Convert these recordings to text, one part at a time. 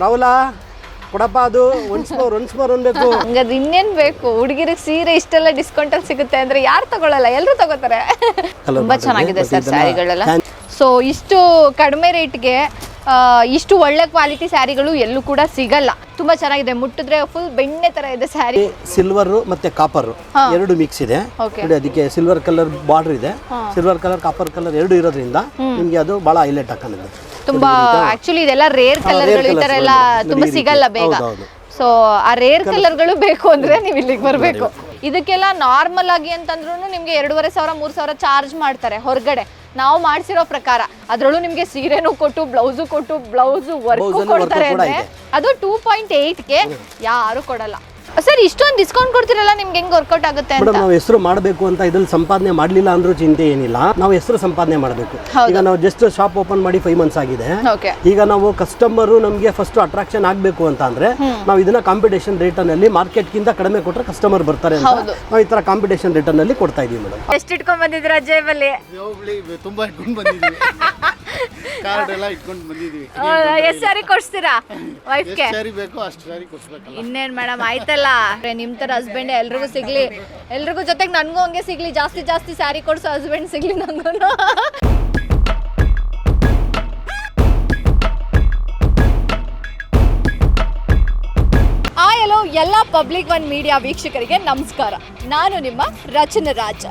ರಾಹುಲ ಕೊಡಪ್ಪ ಅದು once more ಅನ್ಬೇಕು. ಹಂಗಾದ್ರೆ ಇನ್ನೇನ್ ಬೇಕು, ಹುಡುಗಿರಿಗೆ ಸೀರೆ ಇಷ್ಟೆಲ್ಲ ಡಿಸ್ಕೌಂಟ್ ಅಲ್ಲಿ ಸಿಗುತ್ತೆ ಅಂದ್ರೆ ಯಾರು ತಗೊಳ್ಳಲ್ಲ, ಎಲ್ಲರೂ ತಗೋತಾರೆ. ತುಂಬಾ ಚೆನ್ನಾಗಿದೆ ಸರ್ ಸ್ಯಾರಿಗಳೆಲ್ಲ. ಸೊ ಇಷ್ಟು ಕಡಿಮೆ ರೇಟ್ಗೆ ಇಷ್ಟು ಒಳ್ಳೆ ಕ್ವಾಲಿಟಿ ಸ್ಯಾರಿಗಳು ಎಲ್ಲೂ ಕೂಡ ಸಿಗಲ್ಲ. ತುಂಬಾ ಚೆನ್ನಾಗಿದೆ, ಮುಟ್ಟಿದ್ರೆ ಫುಲ್ ಬೆಣ್ಣೆ ತರ ಇದೆ ಸ್ಯಾರಿ. ಸಿಲ್ವರ್ ಮತ್ತೆ ಕಾಪರ್ ಎರಡು ಮಿಕ್ಸ್ ಇದೆ. ಅದಕ್ಕೆ ಸಿಲ್ವರ್ ಕಲರ್ ಬಾರ್ಡರ್ ಇದೆ, ಸಿಲ್ವರ್ ಕಲರ್ ಕಾಪರ್ ಕಲರ್ ಎರಡು ಇರೋದ್ರಿಂದ ನಿಮ್ಗೆ ಅದು ಬಹಳ ಹೈಲೈಟ್ ಹಾಕೊಂಡಿದೆ. ತುಂಬಾ ಆಕ್ಚುಲಿ ಇದೆಲ್ಲ ರೇರ್ ಕಲರ್ಗಳು, ಈ ತರ ಎಲ್ಲ ತುಂಬಾ ಸಿಗಲ್ಲ ಬೇಗ. ಸೊ ಆ ರೇರ್ ಕಲರ್ಗಳು ಬೇಕು ಅಂದ್ರೆ ನೀವು ಇಲ್ಲಿಗೆ ಬರಬೇಕು. ಇದಕ್ಕೆಲ್ಲ ನಾರ್ಮಲ್ ಆಗಿ ಅಂತಂದ್ರೂ ನಿಮ್ಗೆ 2,500 3,000 ಚಾರ್ಜ್ ಮಾಡ್ತಾರೆ ಹೊರಗಡೆ. ನಾವು ಮಾಡಿಸಿರೋ ಪ್ರಕಾರ ಅದ್ರಲ್ಲೂ ನಿಮ್ಗೆ ಸೀರೆನೂ ಕೊಟ್ಟು ಬ್ಲೌಸ್ ವರ್ಕ್ ಕೊಡ್ತಾರೆ ಅಂದ್ರೆ ಅದು 2.8ಗೆ ಯಾರು ಕೊಡಲ್ಲ. ಸರ್ ಇಷ್ಟೊಂದು ಡಿಸ್ಕೌಂಟ್ ಕೊಡ್ತಿರಲ್ಲ, ನಿಮ್ಗೆ ಹೆಂಗ್ ವರ್ಕೌಟ್ ಆಗುತ್ತೆ ಅಂತ? ನಾವು ಹೆಸರು ಮಾಡಬೇಕು ಅಂತ ಇದ್ರಲ್ಲಿ ಸಂಪಾದನೆ ಮಾಡಲಿಲ್ಲ ಅಂದ್ರೂ ಚಿಂತೆ ಏನಿಲ್ಲ. ನಾವು ಹೆಸರು ಸಂಪಾದನೆ ಮಾಡಬೇಕು. ಈಗ ನಾವು ಜಸ್ಟ್ ಶಾಪ್ ಓಪನ್ ಮಾಡಿ 5 ಮಂತ್ಸ್ ಆಗಿದೆ. ಈಗ ನಾವು ಕಸ್ಟಮರ್ ನಮಗೆ ಫಸ್ಟ್ ಅಟ್ರಾಕ್ಷನ್ ಆಗಬೇಕು ಅಂತ ಅಂದ್ರೆ ನಾವು ಇದನ್ನ ಕಾಂಪಿಟೇಷನ್ ರೇಟ್ ನಲ್ಲಿ ಮಾರ್ಕೆಟ್ ಗಿಂತ ಕಡಿಮೆ ಕೊಟ್ಟರೆ ಕಸ್ಟಮರ್ ಬರ್ತಾರೆ ಅಂತ ನಾವು ಈ ತರ ಕಾಂಪಿಟೇಷನ್ ರೇಟ್ ನಲ್ಲಿ ಕೊಡ್ತಾ ಇದೀವಿ ಮೇಡಮ್. ಎಷ್ಟು ಇಟ್ಕೊಂಡ್ ಬಂದಿದ್ದೀರಾ ಜೇಬಲ್ಲಿ? ತುಂಬಾ ಇಟ್ಕೊಂಡು ಬಂದಿದ್ದೀವಿ, ಕಾರ್ಡ್ ಎಲ್ಲ ಇಟ್ಕೊಂಡು ಬಂದಿದ್ದೀವಿ. ಎಷ್ಟು ಸಾರಿ ಕೊಡ್ಸ್ತೀರಾ ವೈಫ್ಗೆ? ಸಾರಿ ಬೇಕು ಅಷ್ಟು ಸಾರಿ ಕೊಡ್ಸ್ಬೇಕಲ್ಲ. ಇನ್ನೇನ್ ಮೇಡಮ್ ಆಯ್ತಲ್ಲ, ನಿಮ್ ತರ ಹಸ್ಬೆಂಡ್ ಎಲ್ರಿಗೂ ಸಿಗ್ಲಿ, ಎಲ್ರಿಗೂ ಜೊತೆಗೆ ನನ್ಗೂ ಹಂಗೆ ಸಿಗ್ಲಿ, ಜಾಸ್ತಿ ಸ್ಯಾರಿ ಕೊಡ್ಸೋ ಹಸ್ಬೆಂಡ್ ಸಿಗ್ಲಿ ನಂಗೂ. ಹಲೋ ಎಲ್ಲ ಪಬ್ಲಿಕ್ ಒನ್ ಮೀಡಿಯಾ ವೀಕ್ಷಕರಿಗೆ ನಮಸ್ಕಾರ. ನಾನು ನಿಮ್ಮ ರಚನಾ ರಾಜ್.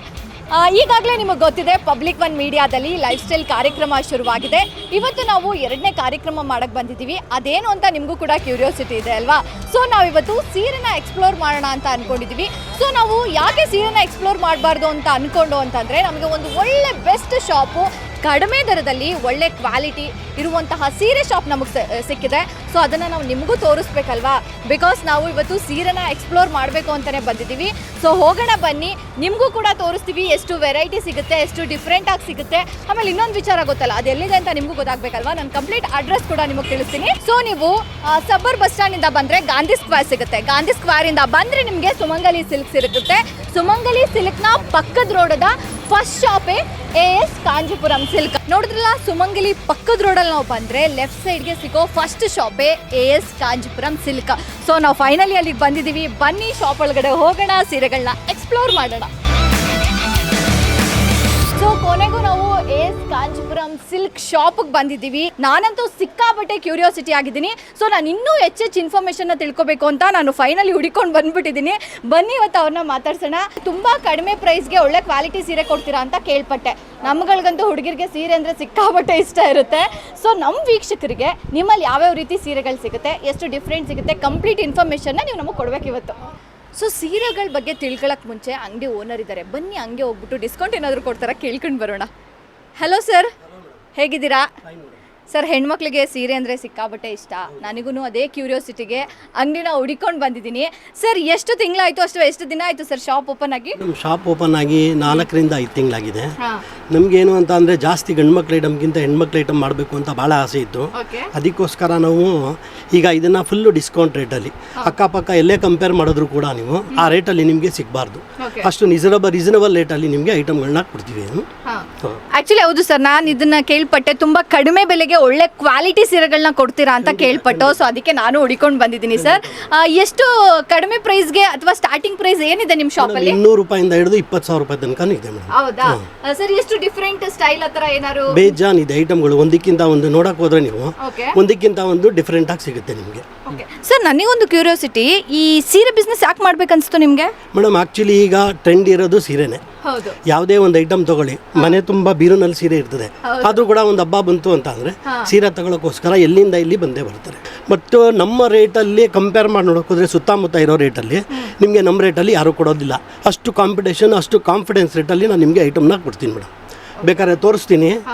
ಈಗಾಗಲೇ ನಿಮಗೆ ಗೊತ್ತಿದೆ, ಪಬ್ಲಿಕ್ ಒನ್ ಮೀಡಿಯಾದಲ್ಲಿ ಲೈಫ್ ಸ್ಟೈಲ್ ಕಾರ್ಯಕ್ರಮ ಶುರುವಾಗಿದೆ. ಇವತ್ತು ನಾವು 2ನೇ ಕಾರ್ಯಕ್ರಮ ಮಾಡಕ್ಕೆ ಬಂದಿದ್ದೀವಿ. ಅದೇನು ಅಂತ ನಿಮಗೂ ಕೂಡ ಕ್ಯೂರಿಯಾಸಿಟಿ ಇದೆ ಅಲ್ವಾ? ಸೊ ನಾವಿವತ್ತು ಸೀರೆನ ಎಕ್ಸ್ಪ್ಲೋರ್ ಮಾಡೋಣ ಅಂತ ಅಂದ್ಕೊಂಡಿದ್ದೀವಿ. ಸೊ ನಾವು ಯಾಕೆ ಸೀರೆನ ಎಕ್ಸ್ಪ್ಲೋರ್ ಮಾಡಬಾರ್ದು ಅಂತ ಅಂದ್ಕೊಂಡು ಅಂತಂದರೆ, ನಮಗೆ ಒಂದು ಒಳ್ಳೆ ಬೆಸ್ಟ್ ಶಾಪು, ಕಡಿಮೆ ದರದಲ್ಲಿ ಒಳ್ಳೆ ಕ್ವಾಲಿಟಿ ಇರುವಂತಹ ಸೀರೆ ಶಾಪ್ ನಮಗೆ ಸಿಕ್ಕಿದೆ. ಸೊ ಅದನ್ನು ನಾವು ನಿಮಗೂ ತೋರಿಸ್ಬೇಕಲ್ವಾ? ಬಿಕಾಸ್ ನಾವು ಇವತ್ತು ಸೀರೆನ ಎಕ್ಸ್ಪ್ಲೋರ್ ಮಾಡಬೇಕು ಅಂತಲೇ ಬಂದಿದ್ದೀವಿ. ಸೊ ಹೋಗೋಣ ಬನ್ನಿ, ನಿಮಗೂ ಕೂಡ ತೋರಿಸ್ತೀವಿ ಎಷ್ಟು ವೆರೈಟಿ ಸಿಗುತ್ತೆ, ಎಷ್ಟು ಡಿಫ್ರೆಂಟ್ ಆಗಿ ಸಿಗುತ್ತೆ. ಆಮೇಲೆ ಇನ್ನೊಂದು ವಿಚಾರ ಗೊತ್ತಲ್ಲ, ಅದು ಎಲ್ಲಿದೆ ಅಂತ ನಿಮಗೂ ಗೊತ್ತಾಗಬೇಕಲ್ವಾ? ನಾನು ಕಂಪ್ಲೀಟ್ ಅಡ್ರೆಸ್ ಕೂಡ ನಿಮಗೆ ತಿಳಿಸ್ತೀನಿ. ಸೊ ನೀವು ಸಬ್ಬರ್ ಬಸ್ ಸ್ಟ್ಯಾಂಡಿಂದ ಬಂದರೆ ಗಾಂಧಿ ಸ್ಕ್ವೇರ್ ಸಿಗುತ್ತೆ. ಗಾಂಧಿ ಸ್ಕ್ವೇರಿಂದ ಬಂದರೆ ನಿಮಗೆ ಸುಮಂಗಲಿ ಸಿಲ್ಕ್ ಸಿಗುತ್ತೆ. ಸುಮಂಗಲಿ ಸಿಲ್ಕ್ನ ಪಕ್ಕದ ರೋಡದ ಫಸ್ಟ್ ಶಾಪೇ AS ಕಾಂಜೀಪುರಂ ಸಿಲ್ಕ್. ನೋಡಿದ್ರಲ್ಲ, ಸುಮಂಗಲಿ ಪಕ್ಕದ ರೋಡಲ್ಲಿ ನಾವು ಬಂದರೆ ಲೆಫ್ಟ್ ಸೈಡ್ಗೆ ಸಿಗೋ first ಶಾಪೇ AS Kanjeepuram silk. So ನಾವು ಫೈನಲಿ ಅಲ್ಲಿಗೆ ಬಂದಿದ್ದೀವಿ. ಬನ್ನಿ ಶಾಪ್ ಒಳಗಡೆ ಹೋಗೋಣ, ಸೀರೆಗಳನ್ನ ಎಕ್ಸ್ಪ್ಲೋರ್ ಮಾಡೋಣ. ಸೊ ಕೊನೆಗೂ ನಾವು AS ಕಾಂಜೀಪುರಂ ಸಿಲ್ಕ್ ಶಾಪ್ಗೆ ಬಂದಿದ್ದೀವಿ. ನಾನಂತೂ ಸಿಕ್ಕಾಪಟ್ಟೆ ಕ್ಯೂರಿಯಾಸಿಟಿ ಆಗಿದ್ದೀನಿ. ಸೊ ನಾನು ಇನ್ನೂ ಹೆಚ್ಚೆಚ್ಚು ಇನ್ಫಾರ್ಮೇಷನ್ನ ತಿಳ್ಕೊಬೇಕು ಅಂತ ನಾನು ಫೈನಲಿ ಹುಡುಕೊಂಡು ಬಂದ್ಬಿಟ್ಟಿದ್ದೀನಿ. ಬನ್ನಿ ಇವತ್ತು ಅವ್ರನ್ನ ಮಾತಾಡ್ಸೋಣ. ತುಂಬ ಕಡಿಮೆ ಪ್ರೈಸ್ಗೆ ಒಳ್ಳೆ ಕ್ವಾಲಿಟಿ ಸೀರೆ ಕೊಡ್ತೀರಾ ಅಂತ ಕೇಳ್ಪಟ್ಟೆ. ನಮ್ಗಳಿಗಂತೂ ಹುಡುಗಿರಿಗೆ ಸೀರೆ ಅಂದರೆ ಸಿಕ್ಕಾಪಟ್ಟೆ ಇಷ್ಟ ಇರುತ್ತೆ. ಸೊ ನಮ್ಮ ವೀಕ್ಷಕರಿಗೆ ನಿಮ್ಮಲ್ಲಿ ಯಾವ್ಯಾವ ರೀತಿ ಸೀರೆಗಳು ಸಿಗುತ್ತೆ, ಎಷ್ಟು ಡಿಫ್ರೆಂಟ್ ಸಿಗುತ್ತೆ, ಕಂಪ್ಲೀಟ್ ಇನ್ಫಾರ್ಮೇಷನ್ನ ನೀವು ನಮಗೆ ಕೊಡಬೇಕು ಇವತ್ತು. ಸೊ ಸೀರೆಗಳ ಬಗ್ಗೆ ತಿಳ್ಕೊಳ್ಳೋಕೆ ಮುಂಚೆ ಅಂಗಡಿ ಓನರ್ ಇದ್ದಾರೆ, ಬನ್ನಿ ಹಂಗೆ ಹೋಗ್ಬಿಟ್ಟು ಡಿಸ್ಕೌಂಟ್ ಏನಾದರೂ ಕೊಡ್ತಾರಾ ಕೇಳ್ಕೊಂಡು ಬರೋಣ. ಹಲೋ ಸರ್, ಹೇಗಿದ್ದೀರಾ? ಸರ್, ಹೆಣ್ಮಕ್ಳಿಗೆ ಸೀರೆ ಅಂದರೆ ಸಿಕ್ಕಾಬಟ್ಟೆ ಇಷ್ಟ. ನನಗೂ ಅದೇ ಕ್ಯೂರಿಯಾಸಿಟಿಗೆ ಅಂಗಡಿನ ಹುಡುಕೊಂಡು ಬಂದಿದ್ದೀನಿ. ಸರ್, ಎಷ್ಟು ತಿಂಗಳಾಯಿತು, ಎಷ್ಟು ದಿನ ಆಯಿತು ಸರ್ ಶಾಪ್ ಓಪನ್ ಆಗಿ? ನಮ್ಮ ಶಾಪ್ ಓಪನ್ ಆಗಿ 4 ರಿಂದ 5 ತಿಂಗಳಾಗಿದೆ. ನಮಗೇನು ಅಂತ ಅಂದರೆ ಜಾಸ್ತಿ ಗಂಡ್ಮಕ್ಳ ಐಟಮ್ಗಿಂತ ಹೆಣ್ಮಕ್ಳ ಐಟಮ್ ಮಾಡಬೇಕು ಅಂತ ಭಾಳ ಆಸೆ ಇತ್ತು. ಅದಕ್ಕೋಸ್ಕರ ನಾವು ಈಗ ಇದನ್ನು ಫುಲ್ಲು ಡಿಸ್ಕೌಂಟ್ ರೇಟಲ್ಲಿ, ಅಕ್ಕಪಕ್ಕ ಎಲ್ಲೇ ಕಂಪೇರ್ ಮಾಡಿದ್ರು ಕೂಡ ನೀವು ಆ ರೇಟಲ್ಲಿ ನಿಮಗೆ ಸಿಗಬಾರ್ದು, ಅಷ್ಟು ರೀಸನಬಲ್ ರೇಟಲ್ಲಿ ನಿಮಗೆ ಐಟಮ್ಗಳನ್ನ ಕೊಡ್ತೀವಿ. ಆ್ಯಕ್ಚುಲಿ ಹೌದು ಸರ್, ನಾನು ಇದನ್ನು ಕೇಳ್ಪಟ್ಟೆ, ತುಂಬ ಕಡಿಮೆ ಬೆಲೆಗೆ ಒಳ್ಳೆ ಕ್ವಾಲಿಟಿ ಸೀರೆಗಳನ್ನ ಕೊಡ್ತೀರಾ ಅಂತ ಕೇಳ್ಪಟ್ಟು. ಸೊ ಅದಕ್ಕೆ ನಾನು ಹುಡುಕೊಂಡು ಬಂದಿದ್ದೀನಿ. ಸರ್, ಎಷ್ಟು ಕಡಿಮೆ ಪ್ರೈಸ್ಗೆ ಅಥವಾ ಸ್ಟಾರ್ಟಿಂಗ್ ಪ್ರೈಸ್ ಏನಿದೆ ನಿಮ್ಮ ಶಾಪಲ್ಲಿ? 200 ರೂಪಾಯಿಂದ ಹಿಡಿದು 20,000 ರೂಪಾಯಿ ತನಕ ಇದೆ ಮೇಡಮ್. ಹೌದಾ ಸರ್? ಎಷ್ಟು ಡಿಫ್ರೆಂಟ್ ಸ್ಟೈಲ್ ಹತ್ರ ಏನಾದ್ರು ಬೇಜಾನ್ ಇದೆ ಐಟಮ್ಗಳು. ಒಂದಕ್ಕಿಂತ ಒಂದು ನೋಡಕ್ ಹೋದ್ರೆ ನೀವು ಒಂದಕ್ಕಿಂತ ಒಂದು ಡಿಫ್ರೆಂಟ್ ಆಗಿ ಸಿಗುತ್ತೆ ನಿಮಗೆ. ಸರ್, ನನಗೊಂದು ಕ್ಯೂರಿಯಾಸಿಟಿ, ಈ ಸೀರೆ ಬಿಸ್ನೆಸ್ ಯಾಕೆ ಮಾಡ್ಬೇಕನ್ಸ್ತು ನಿಮಗೆ? ಮೇಡಮ್, ಆಕ್ಚುಲಿ ಈಗ ಟ್ರೆಂಡ್ ಇರೋದು ಸೀರೆನೆ. ಯಾವುದೇ ಒಂದು ಐಟಮ್ ತಗೊಳ್ಳಿ, ಮನೆ ತುಂಬಾ ಬೀರುನಲ್ಲಿ ಸೀರೆ ಇರ್ತದೆ, ಆದ್ರೂ ಕೂಡ ಒಂದು ಹಬ್ಬ ಬಂತು ಅಂತ ಅಂದ್ರೆ ಸೀರೆ ತಗೊಳ್ಳೋಕ್ಕೋಸ್ಕರ ಎಲ್ಲಿಂದ ಇಲ್ಲಿ ಬಂದೇ ಬರ್ತಾರೆ. ಬಟ್ ನಮ್ಮ ರೇಟಲ್ಲಿ ಕಂಪೇರ್ ಮಾಡಿ ನೋಡೋಕೆ ಹೋದ್ರೆ ಸುತ್ತಮುತ್ತ ಇರೋ ರೇಟಲ್ಲಿ ನಿಮಗೆ ನಮ್ಮ ರೇಟಲ್ಲಿ ಯಾರೂ ಕೊಡೋದಿಲ್ಲ. ಅಷ್ಟು ಕಾಂಪಿಟೇಷನ್, ಅಷ್ಟು ಕಾನ್ಫಿಡೆನ್ಸ್ ರೇಟಲ್ಲಿ ನಾನು ನಿಮಗೆ ಐಟಮ್ನ ಕೊಡ್ತೀನಿ ಮೇಡಮ್. ಬೇಕಾದ್ರೆ ತೋರಿಸ್ತೀನಿ,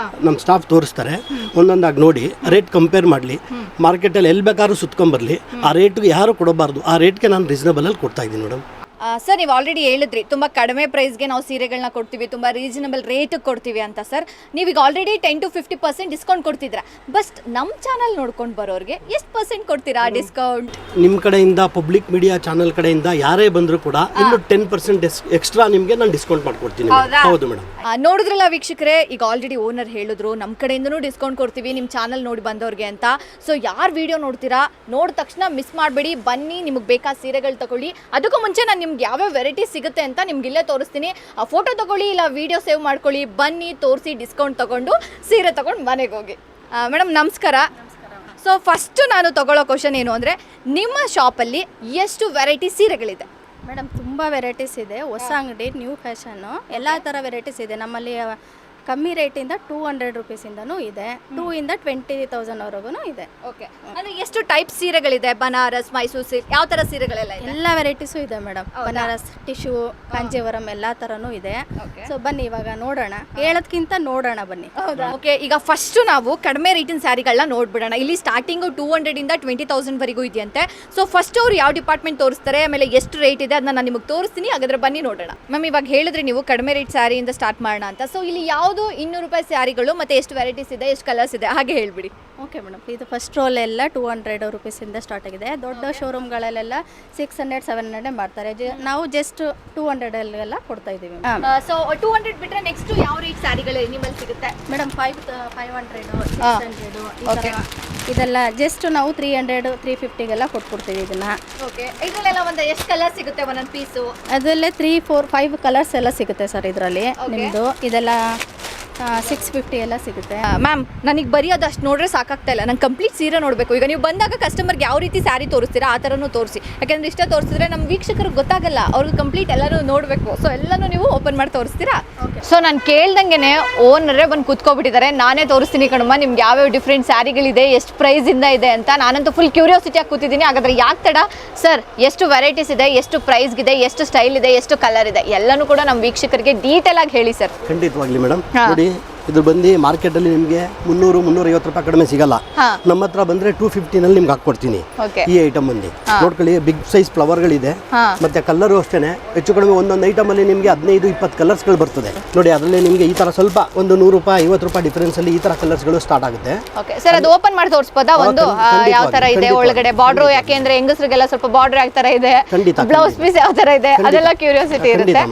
ನಮ್ಮ ಸ್ಟಾಫ್ ತೋರಿಸ್ತಾರೆ, ಒಂದೊಂದಾಗಿ ನೋಡಿ ರೇಟ್ ಕಂಪೇರ್ ಮಾಡಲಿ, ಮಾರ್ಕೆಟಲ್ಲಿ ಎಲ್ಲಿ ಬೇಕಾದ್ರೂ ಸುತ್ಕೊಂಬರಲಿ, ಆ ರೇಟ್ಗೆ ಯಾರು ಕೊಡಬಾರ್ದು, ಆ ರೇಟ್ಗೆ ನಾನು ರೀಸನಬಲಲ್ಲಿ ಕೊಡ್ತಾ ಇದ್ದೀನಿ ಮೇಡಮ್. ಸರ್ ನೀವು ಆಲ್ರೆಡಿ ಹೇಳಿದ್ರಿ ತುಂಬ ಕಡಿಮೆ ಪ್ರೈಸ್ಗೆ ನಾವು ಸೀರೆಗಳನ್ನ ಕೊಡ್ತೀವಿ, ತುಂಬ ರೀಸನಬಲ್ ರೇಟಿಗೆ ಕೊಡ್ತೀವಿ ಅಂತ. ಸರ್ ನೀವೀಗ ಆಲ್ರೆಡಿ 10-50% ಡಿಸ್ಕೌಂಟ್ ಕೊಡ್ತಿದ್ದೀರಾ. ಬಸ್ಟ್ ನಮ್ಮ ಚಾನಲ್ ನೋಡ್ಕೊಂಡು ಬರೋರಿಗೆ ಎಷ್ಟು ಪರ್ಸೆಂಟ್ ಕೊಡ್ತೀರಾ ಡಿಸ್ಕೌಂಟ್? ನಿಮ್ಮ ಕಡೆಯಿಂದ ಪಬ್ಲಿಕ್ ಮೀಡಿಯಾ ಚಾನಲ್ ಕಡೆಯಿಂದ ಯಾರೇ ಬಂದರೂ ಕೂಡ ಇನ್ನು 10% ಎಕ್ಸ್ಟ್ರಾ ನಿಮಗೆ ನಾನು ಡಿಸ್ಕೌಂಟ್ ಮಾಡ್ಕೊಡ್ತೀನಿ. ಹೌದು ಮೇಡಮ್. ನೋಡಿದ್ರಲ್ಲ ವೀಕ್ಷಕರೇ, ಈಗ ಆಲ್ರೆಡಿ ಓನರ್ ಹೇಳಿದ್ರು ನಮ್ಮ ಕಡೆಯಿಂದನೂ ಡಿಸ್ಕೌಂಟ್ ಕೊಡ್ತೀವಿ ನಿಮ್ಮ ಚಾನಲ್ ನೋಡಿ ಬಂದವ್ರಿಗೆ ಅಂತ. ಸೊ ಯಾರು ವಿಡಿಯೋ ನೋಡ್ತೀರಾ ನೋಡಿದ ತಕ್ಷಣ ಮಿಸ್ ಮಾಡಬೇಡಿ, ಬನ್ನಿ ನಿಮಗೆ ಬೇಕಾದ ಸೀರೆಗಳು ತಗೊಳ್ಳಿ. ಅದಕ್ಕೂ ಮುಂಚೆ ನಾನು ನಿಮ್ಗೆ ಯಾವ್ಯಾವ ವೆರೈಟಿ ಸಿಗುತ್ತೆ ಅಂತ ನಿಮ್ಗೆ ಇಲ್ಲೇ ತೋರಿಸ್ತೀನಿ. ಆ ಫೋಟೋ ತಗೊಳ್ಳಿ, ಇಲ್ಲ ವಿಡಿಯೋ ಸೇವ್ ಮಾಡ್ಕೊಳ್ಳಿ, ಬನ್ನಿ ತೋರಿಸಿ ಡಿಸ್ಕೌಂಟ್ ತಗೊಂಡು ಸೀರೆ ತಗೊಂಡು ಮನೆಗೆ ಹೋಗಿ. ಮೇಡಮ್ ನಮಸ್ಕಾರ. ಸೊ ಫಸ್ಟು ನಾನು ತಗೊಳ್ಳೋ ಕ್ವಶನ್ ಏನು ಅಂದರೆ, ನಿಮ್ಮ ಶಾಪಲ್ಲಿ ಎಷ್ಟು ವೆರೈಟಿ ಸೀರೆಗಳಿದೆ? ಮೇಡಮ್ ತುಂಬ ವೆರೈಟೀಸ್ ಇದೆ, ಹೊಸ ಅಂಗಡಿ, ನ್ಯೂ ಫ್ಯಾಷನ್ನು, ಎಲ್ಲ ಥರ ವೆರೈಟೀಸ್ ಇದೆ. ನಮ್ಮಲ್ಲಿ ಕಮ್ಮಿ ರೇಟಿಂದ 200 ರುಪೀಸಿಂದನೂ ಇದೆ, 2 ಇಂದ 20,000ವರೆಗೂ ಇದೆ. ಓಕೆ, ಅಂದರೆ ಎಷ್ಟು ಟೈಪ್ ಸೀರೆಗಳಿದೆ? ಬನಾರಸ್, ಮೈಸೂರು ಸಿಲ್ಕ್, ಯಾವ ಥರ ಸೀರೆಗಳೆಲ್ಲ ಇದೆ? ಎಲ್ಲ ವೆರೈಟೀಸು ಇದೆ ಮೇಡಮ್. ಬನಾರಸ್, ಟಿಶ್ಯೂ, ಕಾಂಜೀವರಂ ಎಲ್ಲ ಥರನೂ ಇದೆ. ಸೊ ಬನ್ನಿ ಇವಾಗ ನೋಡೋಣ, ಹೇಳೋದ್ಕಿಂತ ನೋಡೋಣ ಬನ್ನಿ. ಹೌದಾ? ಓಕೆ, ಈಗ ಫಸ್ಟು ನಾವು ಕಡಿಮೆ ರೇಟಿನ ಸ್ಯಾರಿಗಳನ್ನ ನೋಡ್ಬಿಡೋಣ. ಇಲ್ಲಿ ಸ್ಟಾರ್ಟಿಂಗು 200 ಇಂದ 20,000ವರೆಗೂ ಇದೆಯಂತೆ. ಸೊ ಫಸ್ಟ್ ಅವ್ರು ಯಾವ ಡಿಪಾರ್ಟ್ಮೆಂಟ್ ತೋರಿಸ್ತಾರೆ, ಆಮೇಲೆ ಎಷ್ಟು ರೇಟ್ ಇದೆ ಅದನ್ನ ನಾನು ನಿಮಗೆ ತೋರಿಸ್ತೀನಿ. ಹಾಗಾದ್ರೆ ಬನ್ನಿ ನೋಡೋಣ. ಮ್ಯಾಮ್ ಇವಾಗ ಹೇಳಿದ್ರೆ ನೀವು ಕಡಿಮೆ ರೇಟ್ ಸ್ಯಾರಿಯಿಂದ ಸ್ಟಾರ್ಟ್ ಮಾಡೋಣ ಅಂತ. ಸೊ ಇಲ್ಲಿ ಯಾವುದು 200 ರೂಪಾಯಿ ಸ್ಯಾರಿಗಳು ಮತ್ತೆ ಎಷ್ಟು ವೆರೈಟೀಸ್ ಇದೆ, ಎಷ್ಟು ಕಲರ್ಸ್ ಇದೆ ಹಾಗೆ ಹೇಳ್ಬಿಡಿ. ಓಕೆ ಮೇಡಮ್, ಇದು ಫಸ್ಟ್ ರೋಲ್ ಎಲ್ಲ 200 ರುಪೀಸಿಂದ ಸ್ಟಾರ್ಟ್ ಆಗಿದೆ. ದೊಡ್ಡ ಶೋರೂಮ್ಗಳಲ್ಲೆಲ್ಲ 600-700 ಮಾಡ್ತಾರೆ. ನಾವು ಜಸ್ಟ್ 200 ಕೊಡ್ತಾ ಇದ್ದೀವಿ. ಸೊ 200 ಬಿಟ್ಟರೆ ನೆಕ್ಸ್ಟ್ ಯಾವ ರೇಟ್ ಸ್ಯಾರಿಗಳು ನಿಮ್ಮಲ್ಲಿ ಸಿಗುತ್ತೆ ಮೇಡಮ್? 500, 600 ಇದೆಲ್ಲ ಜಸ್ಟ್ ನಾವು 300-350 ಕೊಟ್ಬಿಡ್ತೀವಿ ಇದನ್ನ. ಓಕೆ, ಇದರಲ್ಲೆಲ್ಲ ಒಂದು ಎಷ್ಟು ಕಲರ್ ಸಿಗುತ್ತೆ ಒಂದೊಂದು ಪೀಸು? ಅದರಲ್ಲೇ 3-4-5 ಕಲರ್ಸ್ ಎಲ್ಲ ಸಿಗುತ್ತೆ ಸರ್ ಇದರಲ್ಲಿ. ನಿಮ್ಮದು ಇದೆಲ್ಲ 650 ಎಲ್ಲ ಸಿಗುತ್ತೆ. ಮ್ಯಾಮ್ ನನಗೆ ಬರೀ ಅದಷ್ಟು ನೋಡ್ರೆ ಸಾಕಾಗ್ತಾ ಇಲ್ಲ, ನಂಗೆ ಕಂಪ್ಲೀಟ್ ಸೀರೆ ನೋಡಬೇಕು. ಈಗ ನೀವು ಬಂದಾಗ ಕಸ್ಟಮರ್ಗೆ ಯಾವ ರೀತಿ ಸ್ಯಾರಿ ತೋರಿಸ್ತೀರಾ ಆ ಥರನೂ ತೋರಿಸಿ. ಯಾಕೆಂದ್ರೆ ಇಷ್ಟ ತೋರಿಸಿದ್ರೆ ನಮ್ಮ ವೀಕ್ಷಕರಿಗೆ ಗೊತ್ತಾಗಲ್ಲ, ಅವ್ರಿಗೆ ಕಂಪ್ಲೀಟ್ ಎಲ್ಲನೂ ನೋಡಬೇಕು. ಸೊ ಎಲ್ಲನೂ ನೀವು ಓಪನ್ ಮಾಡಿ ತೋರಿಸ್ತೀರಾ? ಸೊ ನಾನು ಕೇಳ್ದಂಗೆ ಓನರೇ ಬಂದು ಕೂತ್ಕೊಬಿಟ್ಟಿದ್ದಾರೆ. ನಾನೇ ತೋರಿಸ್ತೀನಿ ಕಣಮ್ಮ ನಿಮ್ಗೆ ಯಾವ್ಯಾವ ಡಿಫ್ರೆಂಟ್ ಸ್ಯಾರಿಗಳಿದೆ, ಎಷ್ಟು ಪ್ರೈಸಿಂದ ಇದೆ ಅಂತ. ನಾನಂತೂ ಫುಲ್ ಕ್ಯೂರಿಯಾಸಿಟಿಯಾಗಿ ಕೂತಿದ್ದೀನಿ. ಹಾಗಾದ್ರೆ ಯಾಕೆ ತಡ ಸರ್, ಎಷ್ಟು ವೆರೈಟೀಸ್ ಇದೆ, ಎಷ್ಟು ಪ್ರೈಸ್ಗಿದೆ, ಎಷ್ಟು ಸ್ಟೈಲ್ ಇದೆ, ಎಷ್ಟು ಕಲರ್ ಇದೆ, ಎಲ್ಲನೂ ಕೂಡ ನಮ್ಮ ವೀಕ್ಷಕರಿಗೆ ಡೀಟೇಲ್ ಆಗಿ ಹೇಳಿ ಸರ್. ಖಂಡಿತವಾಗ್ಲಿ ಮೇಡಮ್. ನೋಡಿ ಇದು ಬಂದು ಮಾರ್ಕೆಟಲ್ಲಿ ನಿಮಗೆ 300-350 ರೂಪಾಯಿ ಕಡಿಮೆ ಸಿಗಲ್ಲ. ನಮ್ಮ ಹತ್ರ ಬಂದರೆ 250 ನಿಮ್ಗೆ ಹಾಕ್ಕೊಡ್ತೀನಿ ಈ ಐಟಮ್ ಬಂದು. ನೋಡ್ಕೊಳ್ಳಿ, ಬಿಗ್ ಸೈಜ್ ಫ್ಲವರ್ಗಳಿದೆ, ಮತ್ತೆ ಕಲರು ಅಷ್ಟೇ ಹೆಚ್ಚು ಕಡಿಮೆ ಒಂದೊಂದು ಐಟಮಲ್ಲಿ ನಿಮಗೆ 15-20 ಕಲರ್ಸ್ಗಳು ಬರ್ತದೆ. ನೋಡಿ ಅದರಲ್ಲಿ ನಿಮಗೆ ಈ ಥರ ಸ್ವಲ್ಪ ಒಂದು 100 ರೂಪಾಯಿ 50 ರೂಪಾಯಿ ಡಿಫರೆನ್ಸಲ್ಲಿ ಈ ಥರ ಕಲರ್ಸ್ಗಳು ಸ್ಟಾರ್ಟ್ ಆಗುತ್ತೆ. ಓಕೆ ಸರ್, ಅದು ಓಪನ್ ಮಾಡಿ ತೋರಿಸ್ಬೋದಾ? ಒಂದು ಯಾವ ಥರ ಇದೆ ಒಳಗಡೆ ಬಾರ್ಡ್ರು, ಯಾಕೆಂದ್ರೆ ಹೆಂಗಸರಿಗೆಲ್ಲ ಸ್ವಲ್ಪ ಬಾರ್ಡರ್ ಯಾವ ಥರ ಇದೆ, ಬ್ಲೌಸ್ ಪೀಸ್ ಯಾವ ಥರ ಇದೆ, ಅದೆಲ್ಲ ಕ್ಯೂರಿಯಾಸಿಟಿ ಇರುತ್ತೆ.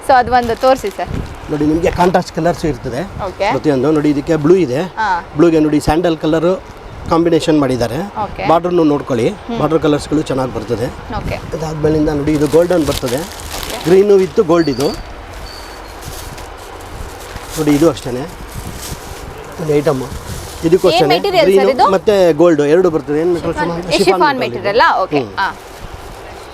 ಸೊ ಅದು ಒಂದು ತೋರಿಸಿ ಸರ್. ನೋಡಿ ನಿಮಗೆ ಕಾಂಟ್ರಾಸ್ಟ್ ಕಲರ್ಸ್ ಇರ್ತದೆ ಪ್ರತಿಯೊಂದು. ನೋಡಿ ಇದಕ್ಕೆ ಬ್ಲೂ ಇದೆ, ಬ್ಲೂಗೆ ನೋಡಿ ಸ್ಯಾಂಡಲ್ ಕಲರ್ ಕಾಂಬಿನೇಷನ್ ಮಾಡಿದ್ದಾರೆ. ಬಾರ್ಡರ್ನು ನೋಡ್ಕೊಳ್ಳಿ, ಬಾರ್ಡರ್ ಕಲರ್ಸ್ಗಳು ಚೆನ್ನಾಗಿ ಬರ್ತದೆ. ಅದಾದ್ಮೇಲಿಂದ ನೋಡಿ ಇದು ಗೋಲ್ಡನ್ ಬರ್ತದೆ, ಗ್ರೀನು ವಿತ್ ಗೋಲ್ಡ್. ಇದು ನೋಡಿ ಇದು ಅಷ್ಟೇ ಒಂದು ಐಟಮ್. ಇದಕ್ಕೂ ಅಷ್ಟೇ ಗ್ರೀನು ಮತ್ತೆ ಗೋಲ್ಡ್ ಎರಡು ಬರ್ತದೆ. ಏನು ಮೆಟೀರಿಯಲ್? Chiffon material. ಓಕೆ,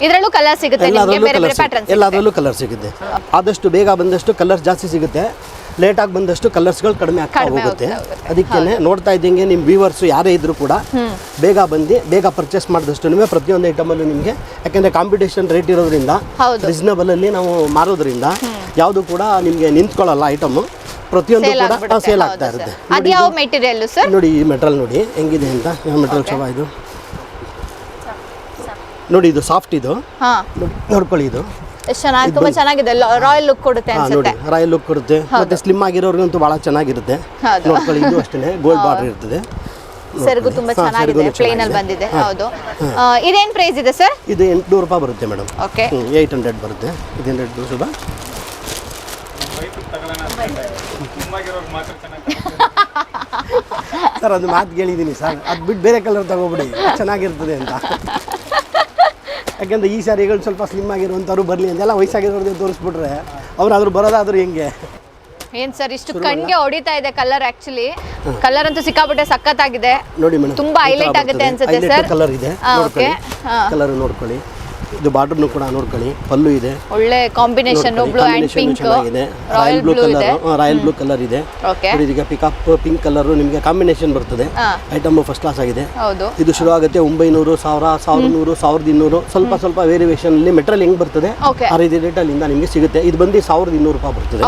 ಇದರಲ್ಲೂ ಕಲರ್ ಸಿಗುತ್ತೆ ನಿಮಗೆ, ಬೇರೆ ಬೇರೆ ಪ್ಯಾಟರ್ನ್ಸ್ ಎಲ್ಲದರಲ್ಲೂ ಕಲರ್ ಸಿಗುತ್ತೆ. ಆದಷ್ಟು ಬೇಗ ಬಂದಷ್ಟು ಕಲರ್ಸ್ ಜಾಸ್ತಿ ಸಿಗುತ್ತೆ, ಲೇಟಾಗಿ ಬಂದಷ್ಟು ಕಲರ್ಸ್ಗಳು ಕಡಿಮೆ ಆಗ್ತಾ ಹೋಗುತ್ತೆ. ಅದಕ್ಕೆ ನೋಡ್ತಾ ಇದ್ದಂಗೆ ನಿಮ್ಮ ವ್ಯೂವರ್ಸ್ ಯಾರೇ ಇದ್ರೂ ಕೂಡ ಬೇಗ ಬಂದು ಬೇಗ ಪರ್ಚೇಸ್ ಮಾಡಿದಷ್ಟು ನಿಮಗೆ ಪ್ರತಿಯೊಂದು ಐಟಮಲ್ಲೂ ನಿಮಗೆ, ಯಾಕೆಂದರೆ ಕಾಂಪಿಟೇಷನ್ ರೇಟ್ ಇರೋದ್ರಿಂದ ರೀಸನಬಲಲ್ಲಿ ನಾವು ಮಾರೋದ್ರಿಂದ ಯಾವುದು ಕೂಡ ನಿಮಗೆ ನಿಂತ್ಕೊಳ್ಳಲ್ಲ ಐಟಮ್, ಪ್ರತಿಯೊಂದು ಕೂಡ ಸೇಲ್ ಆಗ್ತಾ ಇರುತ್ತೆ. ಅದು ಯಾವ ಮೆಟೀರಿಯಲ್ ಸರ್? ನೋಡಿ ಈ ಮೆಟೀರಿಯಲ್ ನೋಡಿ ಹೆಂಗಿದೆ ಅಂತ. ಯಾವ ಮೆಟೀರಿಯಲ್ ಶೋಭಾ ಇದು? ನೋಡಿ ಇದು ಸಾಫ್ಟ್, ಇದು ನೋಡ್ಕೊಳ್ಳಿ, ಇದು ಎಷ್ಟು ಚೆನ್ನಾಗಿ, ತುಂಬಾ ಚೆನ್ನಾಗಿದೆ, ರಾಯಲ್ ಲುಕ್ ಕೊಡುತ್ತೆ ಅನ್ಸುತ್ತೆ. ನೋಡಿ ರಾಯಲ್ ಲುಕ್ ಕೊಡುತ್ತೆ, ಮತ್ತೆ ಸ್ಲಿಮ್ ಆಗಿರೋರ್ಗಂತೂ ಬಹಳ ಚೆನ್ನಾಗಿರುತ್ತೆ. ನೋಡ್ಕೊಳ್ಳಿ, ಇದು ಅಷ್ಟೇ ಗೋಲ್ಡ್ ಬಾರ್ಡರ್ ಇರ್ತದೆ. ಸೆರಗು ತುಂಬಾ ಚೆನ್ನಾಗಿದೆ, ಪ್ಲೇನ್ ಅಲ್ಲಿ ಬಂದಿದೆ. ಹೌದು, ಇದೇನ್ ಪ್ರೈಸ್ ಇದೆ ಸರ್? ಇದು 800 ರೂಪಾಯಿ ಬರುತ್ತೆ ಮೇಡಮ್. ಓಕೆ, 800 ಬರುತ್ತೆ. ಇದು 800 ರೂಪಾಯಿ. ಸರ್ ಅದು ಮಾತು ಕೇಳಿದ್ದೀನಿ ಸರ್, ಅದು ಬಿಟ್ಟು ಬೇರೆ ಕಲರ್ ತಗೋಬಿಡಿ, ಚೆನ್ನಾಗಿರ್ತದೆ ಅಂತ. ಯಾಕೆಂದರೆ ಈ ಸ್ಯಾರಿಗಳು ಸ್ವಲ್ಪ ಸ್ಲಿಮ್ ಆಗಿರುವಂಥವ್ರು ಬರಲಿ ಅಂತೆಲ್ಲ ವಯಸ್ಸಾಗಿರೋದೇ ತೋರಿಸ್ಬಿಟ್ರೆ ಅವ್ರಾದ್ರೂ ಬರೋದಾದ್ರೂ ಹೆಂಗೆ? ಏನ್ ಸರ್ ಇಷ್ಟು ಕಣ್ಗೆ ಹೊಡಿತಾ ಇದೆ ಕಲರ್? ಆಕ್ಚುಲಿ ಕಲರ್ ಅಂತೂ ಸಿಕ್ಕಾಪಟ್ಟೆ ಸಖತ್ತಾಗಿದೆ. ನೋಡಿ ಮೇಡಮ್, ತುಂಬಾ ಹೈಲೈಟ್ ಆಗುತ್ತೆ ಅನ್ಸುತ್ತೆ ಸರ್. ಕಲರ್ ಇದೆ, ಓಕೆ, ಕಲರ್ ನೋಡ್ಕೊಳ್ಳಿ. ಇದು ಬಾರ್ಡರ್ನು ಕೂಡ ನೋಡ್ಕೊಳ್ಳಿ, ಪಲ್ಲು ಇದೆ, ಒಳ್ಳೆ combination, blue and pink, royal blue ಇದೆ, ರಾಯಲ್ ಬ್ಲೂ ಕಲರ್ ಇದೆ. ಇದೀಗ ಪಿಕಪ್ ಪಿಂಕ್ ಕಲರ್ ನಿಮಗೆ ಕಾಂಬಿನೇಷನ್ ಬರ್ತದೆ. ಐಟಮ್ ಫಸ್ಟ್ ಕ್ಲಾಸ್ ಆಗಿದೆ. ಇದು ಶುರು ಆಗುತ್ತೆ 900, 1000, 1100, 1200, ಸ್ವಲ್ಪ ಸ್ವಲ್ಪ ವೇರಿಯೇಷನ್ ಅಲ್ಲಿ ಮೆಟೀರಿಯಲ್ ಹೆಂಗ್ ಬರ್ತದೆ ಆ ರೀತಿ ರೇಟ್ ಅಲ್ಲಿಂದ ನಿಮಗೆ ಸಿಗುತ್ತೆ. ಇದು ಬಂದು 1200 ರೂಪಾಯಿ ಬರ್ತದೆ.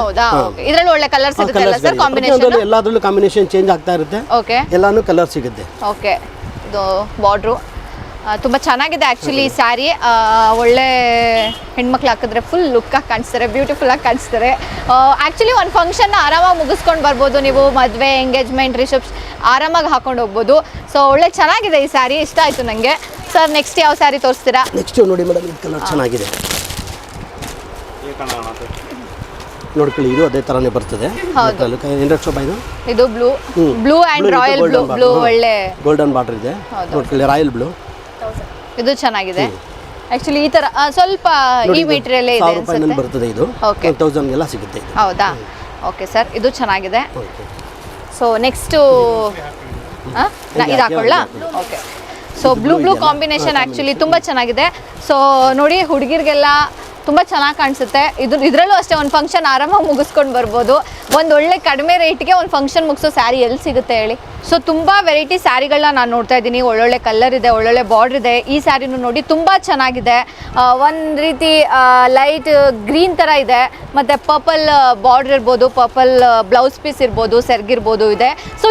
ಇದರಲ್ಲಿ ಒಳ್ಳೆ ಕಲರ್ಸ್ ಇರುತ್ತೆ ಸರ್, ಕಾಂಬಿನೇಷನ್ ಎಲ್ಲದರಲ್ಲೂ ಕಾಂಬಿನೇಷನ್ ಚೇಂಜ್ ಆಗ್ತಾ ಇರುತ್ತೆ. ಓಕೆ, ಎಲ್ಲಾನು ಕಲರ್ ಸಿಗುತ್ತೆ. ಓಕೆ, ಇದು ಬಾರ್ಡರ್ ತುಂಬ ಚೆನ್ನಾಗಿದೆ ಆ್ಯಕ್ಚುಲಿ ಈ ಸ್ಯಾರಿ. ಒಳ್ಳೆ ಹೆಣ್ಮಕ್ಳು ಹಾಕಿದ್ರೆ ಫುಲ್ ಲುಕ್ಕಾಗಿ ಕಾಣಿಸ್ತಾರೆ, ಬ್ಯೂಟಿಫುಲ್ಲಾಗಿ ಕಾಣಿಸ್ತಾರೆ. ಆ್ಯಕ್ಚುಲಿ ಒಂದು ಫಂಕ್ಷನ್ನ ಆರಾಮಾಗಿ ಮುಗಿಸ್ಕೊಂಡು ಬರ್ಬೋದು ನೀವು. ಮದುವೆ, ಎಂಗೇಜ್ಮೆಂಟ್, ರಿಸೆಪ್ಷನ್ ಆರಾಮಾಗಿ ಹಾಕೊಂಡು ಹೋಗ್ಬೋದು. ಸೊ ಒಳ್ಳೆ ಚೆನ್ನಾಗಿದೆ ಈ ಸ್ಯಾರಿ, ಇಷ್ಟ ಆಯಿತು ನನಗೆ. ಸರ್ ನೆಕ್ಸ್ಟ್ ಯಾವ ಸ್ಯಾರಿ ತೋರಿಸ್ತೀರಾ? ನೆಕ್ಸ್ಟ್ ನೋಡಿ ಮೇಡಮ್, ಇದು ಕಲರ್ ಚೆನ್ನಾಗಿದೆ ನೋಡ್ಕೊಳ್ಳಿ. ಇದು ಅದೇ ಥರನೇ ಬರ್ತದೆ. ಇದು ಬ್ಲೂ ಆ್ಯಂಡ್ ರಾಯಲ್ ಬ್ಲೂ ಒಳ್ಳೆ ಗೋಲ್ಡನ್ ಬಾರ್ಡರ್ ಇದೆ ನೋಡ್ಕೊಳ್ಳಿ, ರಾಯಲ್ ಬ್ಲೂ. ಇದು ಚೆನ್ನಾಗಿದೆ ಆ್ಯಕ್ಚುಲಿ. ಈ ಥರ ಸ್ವಲ್ಪ ಈ ಮೆಟೀರಿಯಲ್ ಇದೆ ಅನ್ಸುತ್ತೆ, ಬರ್ತದೆ. ಇದು 1000 ಎಲ್ಲ ಸಿಗುತ್ತೆ. ಹೌದಾ? ಓಕೆ ಸರ್, ಇದು ಚೆನ್ನಾಗಿದೆ. ಸೊ ನೆಕ್ಸ್ಟು ಇದು ಹಾಕೊಳ್ಳ. Okay, so blue combination actually ತುಂಬ ಚೆನ್ನಾಗಿದೆ. ಸೊ ನೋಡಿ, ಹುಡುಗಿರಿಗೆಲ್ಲ ತುಂಬ ಚೆನ್ನಾಗಿ ಕಾಣಿಸುತ್ತೆ. ಇದರಲ್ಲೂ ಅಷ್ಟೇ ಒಂದು ಫಂಕ್ಷನ್ ಆರಾಮಾಗಿ ಮುಗಿಸ್ಕೊಂಡು ಬರ್ಬೋದು. ಒಂದು ಒಳ್ಳೆ ಕಡಿಮೆ ರೇಟ್ಗೆ ಒಂದು ಫಂಕ್ಷನ್ ಮುಗಿಸೋ ಸ್ಯಾರಿ ಎಲ್ಲಿ ಸಿಗುತ್ತೆ ಹೇಳಿ? ಸೊ ತುಂಬ ವೆರೈಟಿ ಸ್ಯಾರಿಗಳನ್ನ ನಾನು ನೋಡ್ತಾ ಇದ್ದೀನಿ. ಒಳ್ಳೊಳ್ಳೆ ಕಲರ್ ಇದೆ, ಒಳ್ಳೊಳ್ಳೆ ಬಾರ್ಡ್ರ್ ಇದೆ. ಈ ಸ್ಯಾರಿನೂ ನೋಡಿ ತುಂಬ ಚೆನ್ನಾಗಿದೆ. ಒಂದು ರೀತಿ ಲೈಟ್ ಗ್ರೀನ್ ಥರ ಇದೆ, ಮತ್ತು ಪರ್ಪಲ್ ಬಾರ್ಡ್ರ್ ಇರ್ಬೋದು, ಪರ್ಪಲ್ ಬ್ಲೌಸ್ ಪೀಸ್ ಇರ್ಬೋದು, ಸೆರ್ಗಿರ್ಬೋದು ಇದೆ. ಸೊ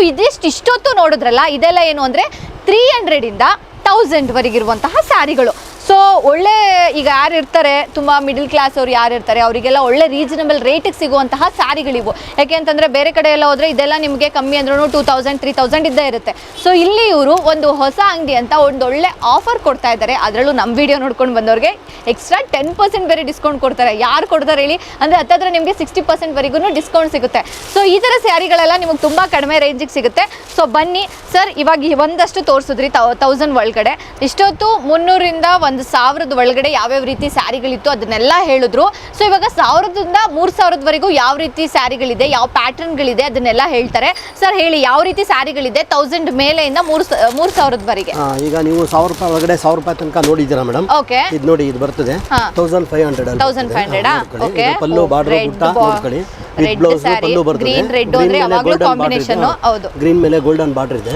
ಇಷ್ಟೊತ್ತು ನೋಡಿದ್ರಲ್ಲ, ಇದೆಲ್ಲ ಏನು ಅಂದರೆ 300ಇಂದ 1000ವರೆಗಿರುವಂತಹ ಸ್ಯಾರಿಗಳು. ಸೊ ಒಳ್ಳೆ, ಈಗ ಯಾರು ಇರ್ತಾರೆ ತುಂಬ ಮಿಡಲ್ ಕ್ಲಾಸ್ ಅವ್ರು ಯಾರು ಇರ್ತಾರೆ ಅವರಿಗೆಲ್ಲ ಒಳ್ಳೆ ರೀಸನಬಲ್ ರೇಟಿಗೆ ಸಿಗುವಂತಹ ಸ್ಯಾರಿಗಳಿವು. ಯಾಕೆ ಅಂತಂದರೆ ಬೇರೆ ಕಡೆ ಎಲ್ಲ ಹೋದರೆ ಇದೆಲ್ಲ ನಿಮಗೆ ಕಮ್ಮಿ ಅಂದ್ರೂ 2000 3000 ಇದ್ದೇ ಇರುತ್ತೆ. ಸೊ ಇಲ್ಲಿ ಇವರು ಒಂದು ಹೊಸ ಅಂಗಡಿ ಅಂತ ಒಂದು ಒಳ್ಳೆ ಆಫರ್ ಕೊಡ್ತಾ ಇದ್ದಾರೆ. ಅದರಲ್ಲೂ ನಮ್ಮ ವಿಡಿಯೋ ನೋಡ್ಕೊಂಡು ಬಂದವ್ರಿಗೆ ಎಕ್ಸ್ಟ್ರಾ 10% ಬೇರೆ ಡಿಸ್ಕೌಂಟ್ ಕೊಡ್ತಾರೆ. ಯಾರು ಕೊಡ್ತಾರೆ ಹೇಳಿ? ಅಂದರೆ ಹತ್ತಿರ ನಿಮಗೆ 60%ವರೆಗೂ ಡಿಸ್ಕೌಂಟ್ ಸಿಗುತ್ತೆ. ಸೊ ಈ ಥರ ಸ್ಯಾರಿಗಳೆಲ್ಲ ನಿಮಗೆ ತುಂಬ ಕಡಿಮೆ ರೇಂಜಿಗೆ ಸಿಗುತ್ತೆ. ಸೊ ಬನ್ನಿ ಸರ್, ಇವಾಗ ಒಂದಷ್ಟು ತೋರಿಸಿದ್ರಿ 1000 ಒಳಗಡೆ. ಇಷ್ಟೊತ್ತು 300ರಿಂದ 1000 ಒಳಗಡೆ ಯಾವ್ಯಾವ ರೀತಿ ಸ್ಯಾರಿಗಳಿತ್ತು ಅದನ್ನೆಲ್ಲ ಹೇಳಿದ್ರು. ಸೊ ಇವಾಗ 1000ದಿಂದ 3000ವರೆಗೂ ಯಾವ ರೀತಿ ಸ್ಯಾರಿಗಳಿದೆ, ಯಾವ ಪ್ಯಾಟರ್ನ್ಗಳಿದೆ ಅದನ್ನೆಲ್ಲ ಹೇಳ್ತಾರೆ. ಸರ್ ಹೇಳಿ, ಯಾವ ರೀತಿ ಸ್ಯಾರಿಗಳಿದೆ 1000 ಮೇಲೆಯಿಂದ 3000ವರೆಗೆ? ಈಗ ನೀವು 1000 ರೂಪಾಯಿ ಒಳಗಡೆ 1000 ರೂಪಾಯಿ ತನಕ ನೋಡಿದ್ದೀರಾ ಮೇಡಮ್? ಓಕೆ, ಇದು ನೋಡಿ, ಇದು ಬರ್ತದೆ 1500. ಓಕೆ, ಪಲ್ಲು ಬಾರ್ಡರ್ ಬುಟ್ಟ ನೋಡ್ಕೊಳ್ಳಿ, ವಿತ್ ಬ್ಲೌಸ್ ಪಲ್ಲು ಬರ್ತದೆ. ಗ್ರೀನ್ ರೆಡ್ ಅಂದ್ರೆ ಯಾವಾಗಲೂ ಕಾಂಬಿನೇಷನ್. ಹೌದು, ಗ್ರೀನ್ ಮೇಲೆ ಗೋಲ್ಡನ್ ಬಾರ್ಡರ್ ಇದೆ,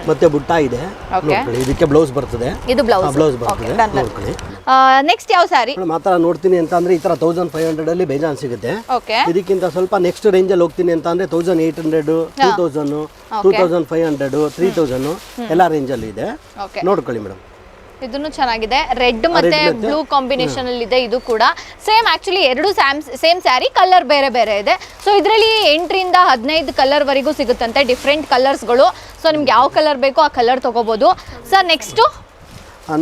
ಮತ್ತೆ ಬುಟ್ಟ ಇದೆ ನೋಡ್ಕೊಳ್ಳಿ. ಇದಕ್ಕೆ ಬ್ಲೌಸ್ ಬರ್ತದೆ, ಇದು ಬ್ಲೌಸ್ ಬರ್ತದೆ ನೋಡ್ಕೊಳ್ಳಿ. ನೆಕ್ಸ್ಟ್ ಯಾವ ಸ್ಯಾರಿ ಮಾತ್ರ ನೋಡ್ತೀನಿ ಅಂತ ಅಂದ್ರೆ ಈ ತರ 1500 ಅಲ್ಲಿ ಬೇಜಾನ್ ಸಿಗುತ್ತೆ. ಓಕೆ, ಇದಕ್ಕಿಂತ ಸ್ವಲ್ಪ ನೆಕ್ಸ್ಟ್ ರೇಂಜ್ ಅಲ್ಲಿ ಹೋಗ್ತೀನಿ ಅಂತ ಅಂದ್ರೆ 1800, 2000, 2500, 3000 ಎಲ್ಲ ರೇಂಜ್ ಅಲ್ಲಿ ಇದೆ ನೋಡ್ಕೊಳ್ಳಿ ಮೇಡಮ್. ಇದನ್ನು ಚೆನ್ನಾಗಿದೆ, ರೆಡ್ ಮತ್ತೆ ಬ್ಲೂ ಕಾಂಬಿನೇಷನ್ ಅಲ್ಲಿ ಇದೆ. ಇದು ಕೂಡ ಸೇಮ್, ಆಕ್ಚುಲಿ ಎರಡು ಸೇಮ್ ಸ್ಯಾರಿ, ಕಲರ್ ಬೇರೆ ಬೇರೆ ಇದೆ. ಸೊ ಇದರಲ್ಲಿ 8ರಿಂದ 15 ಕಲರ್ ವರೆಗೂ ಸಿಗುತ್ತಂತೆ, ಡಿಫ್ರೆಂಟ್ ಕಲರ್ಸ್ಗಳು. ಸೊ ನಿಮ್ಗೆ ಯಾವ ಕಲರ್ ಬೇಕೋ ಆ ಕಲರ್ ತಗೋಬಹುದು. ಸರ್ ನೆಕ್ಸ್ಟ್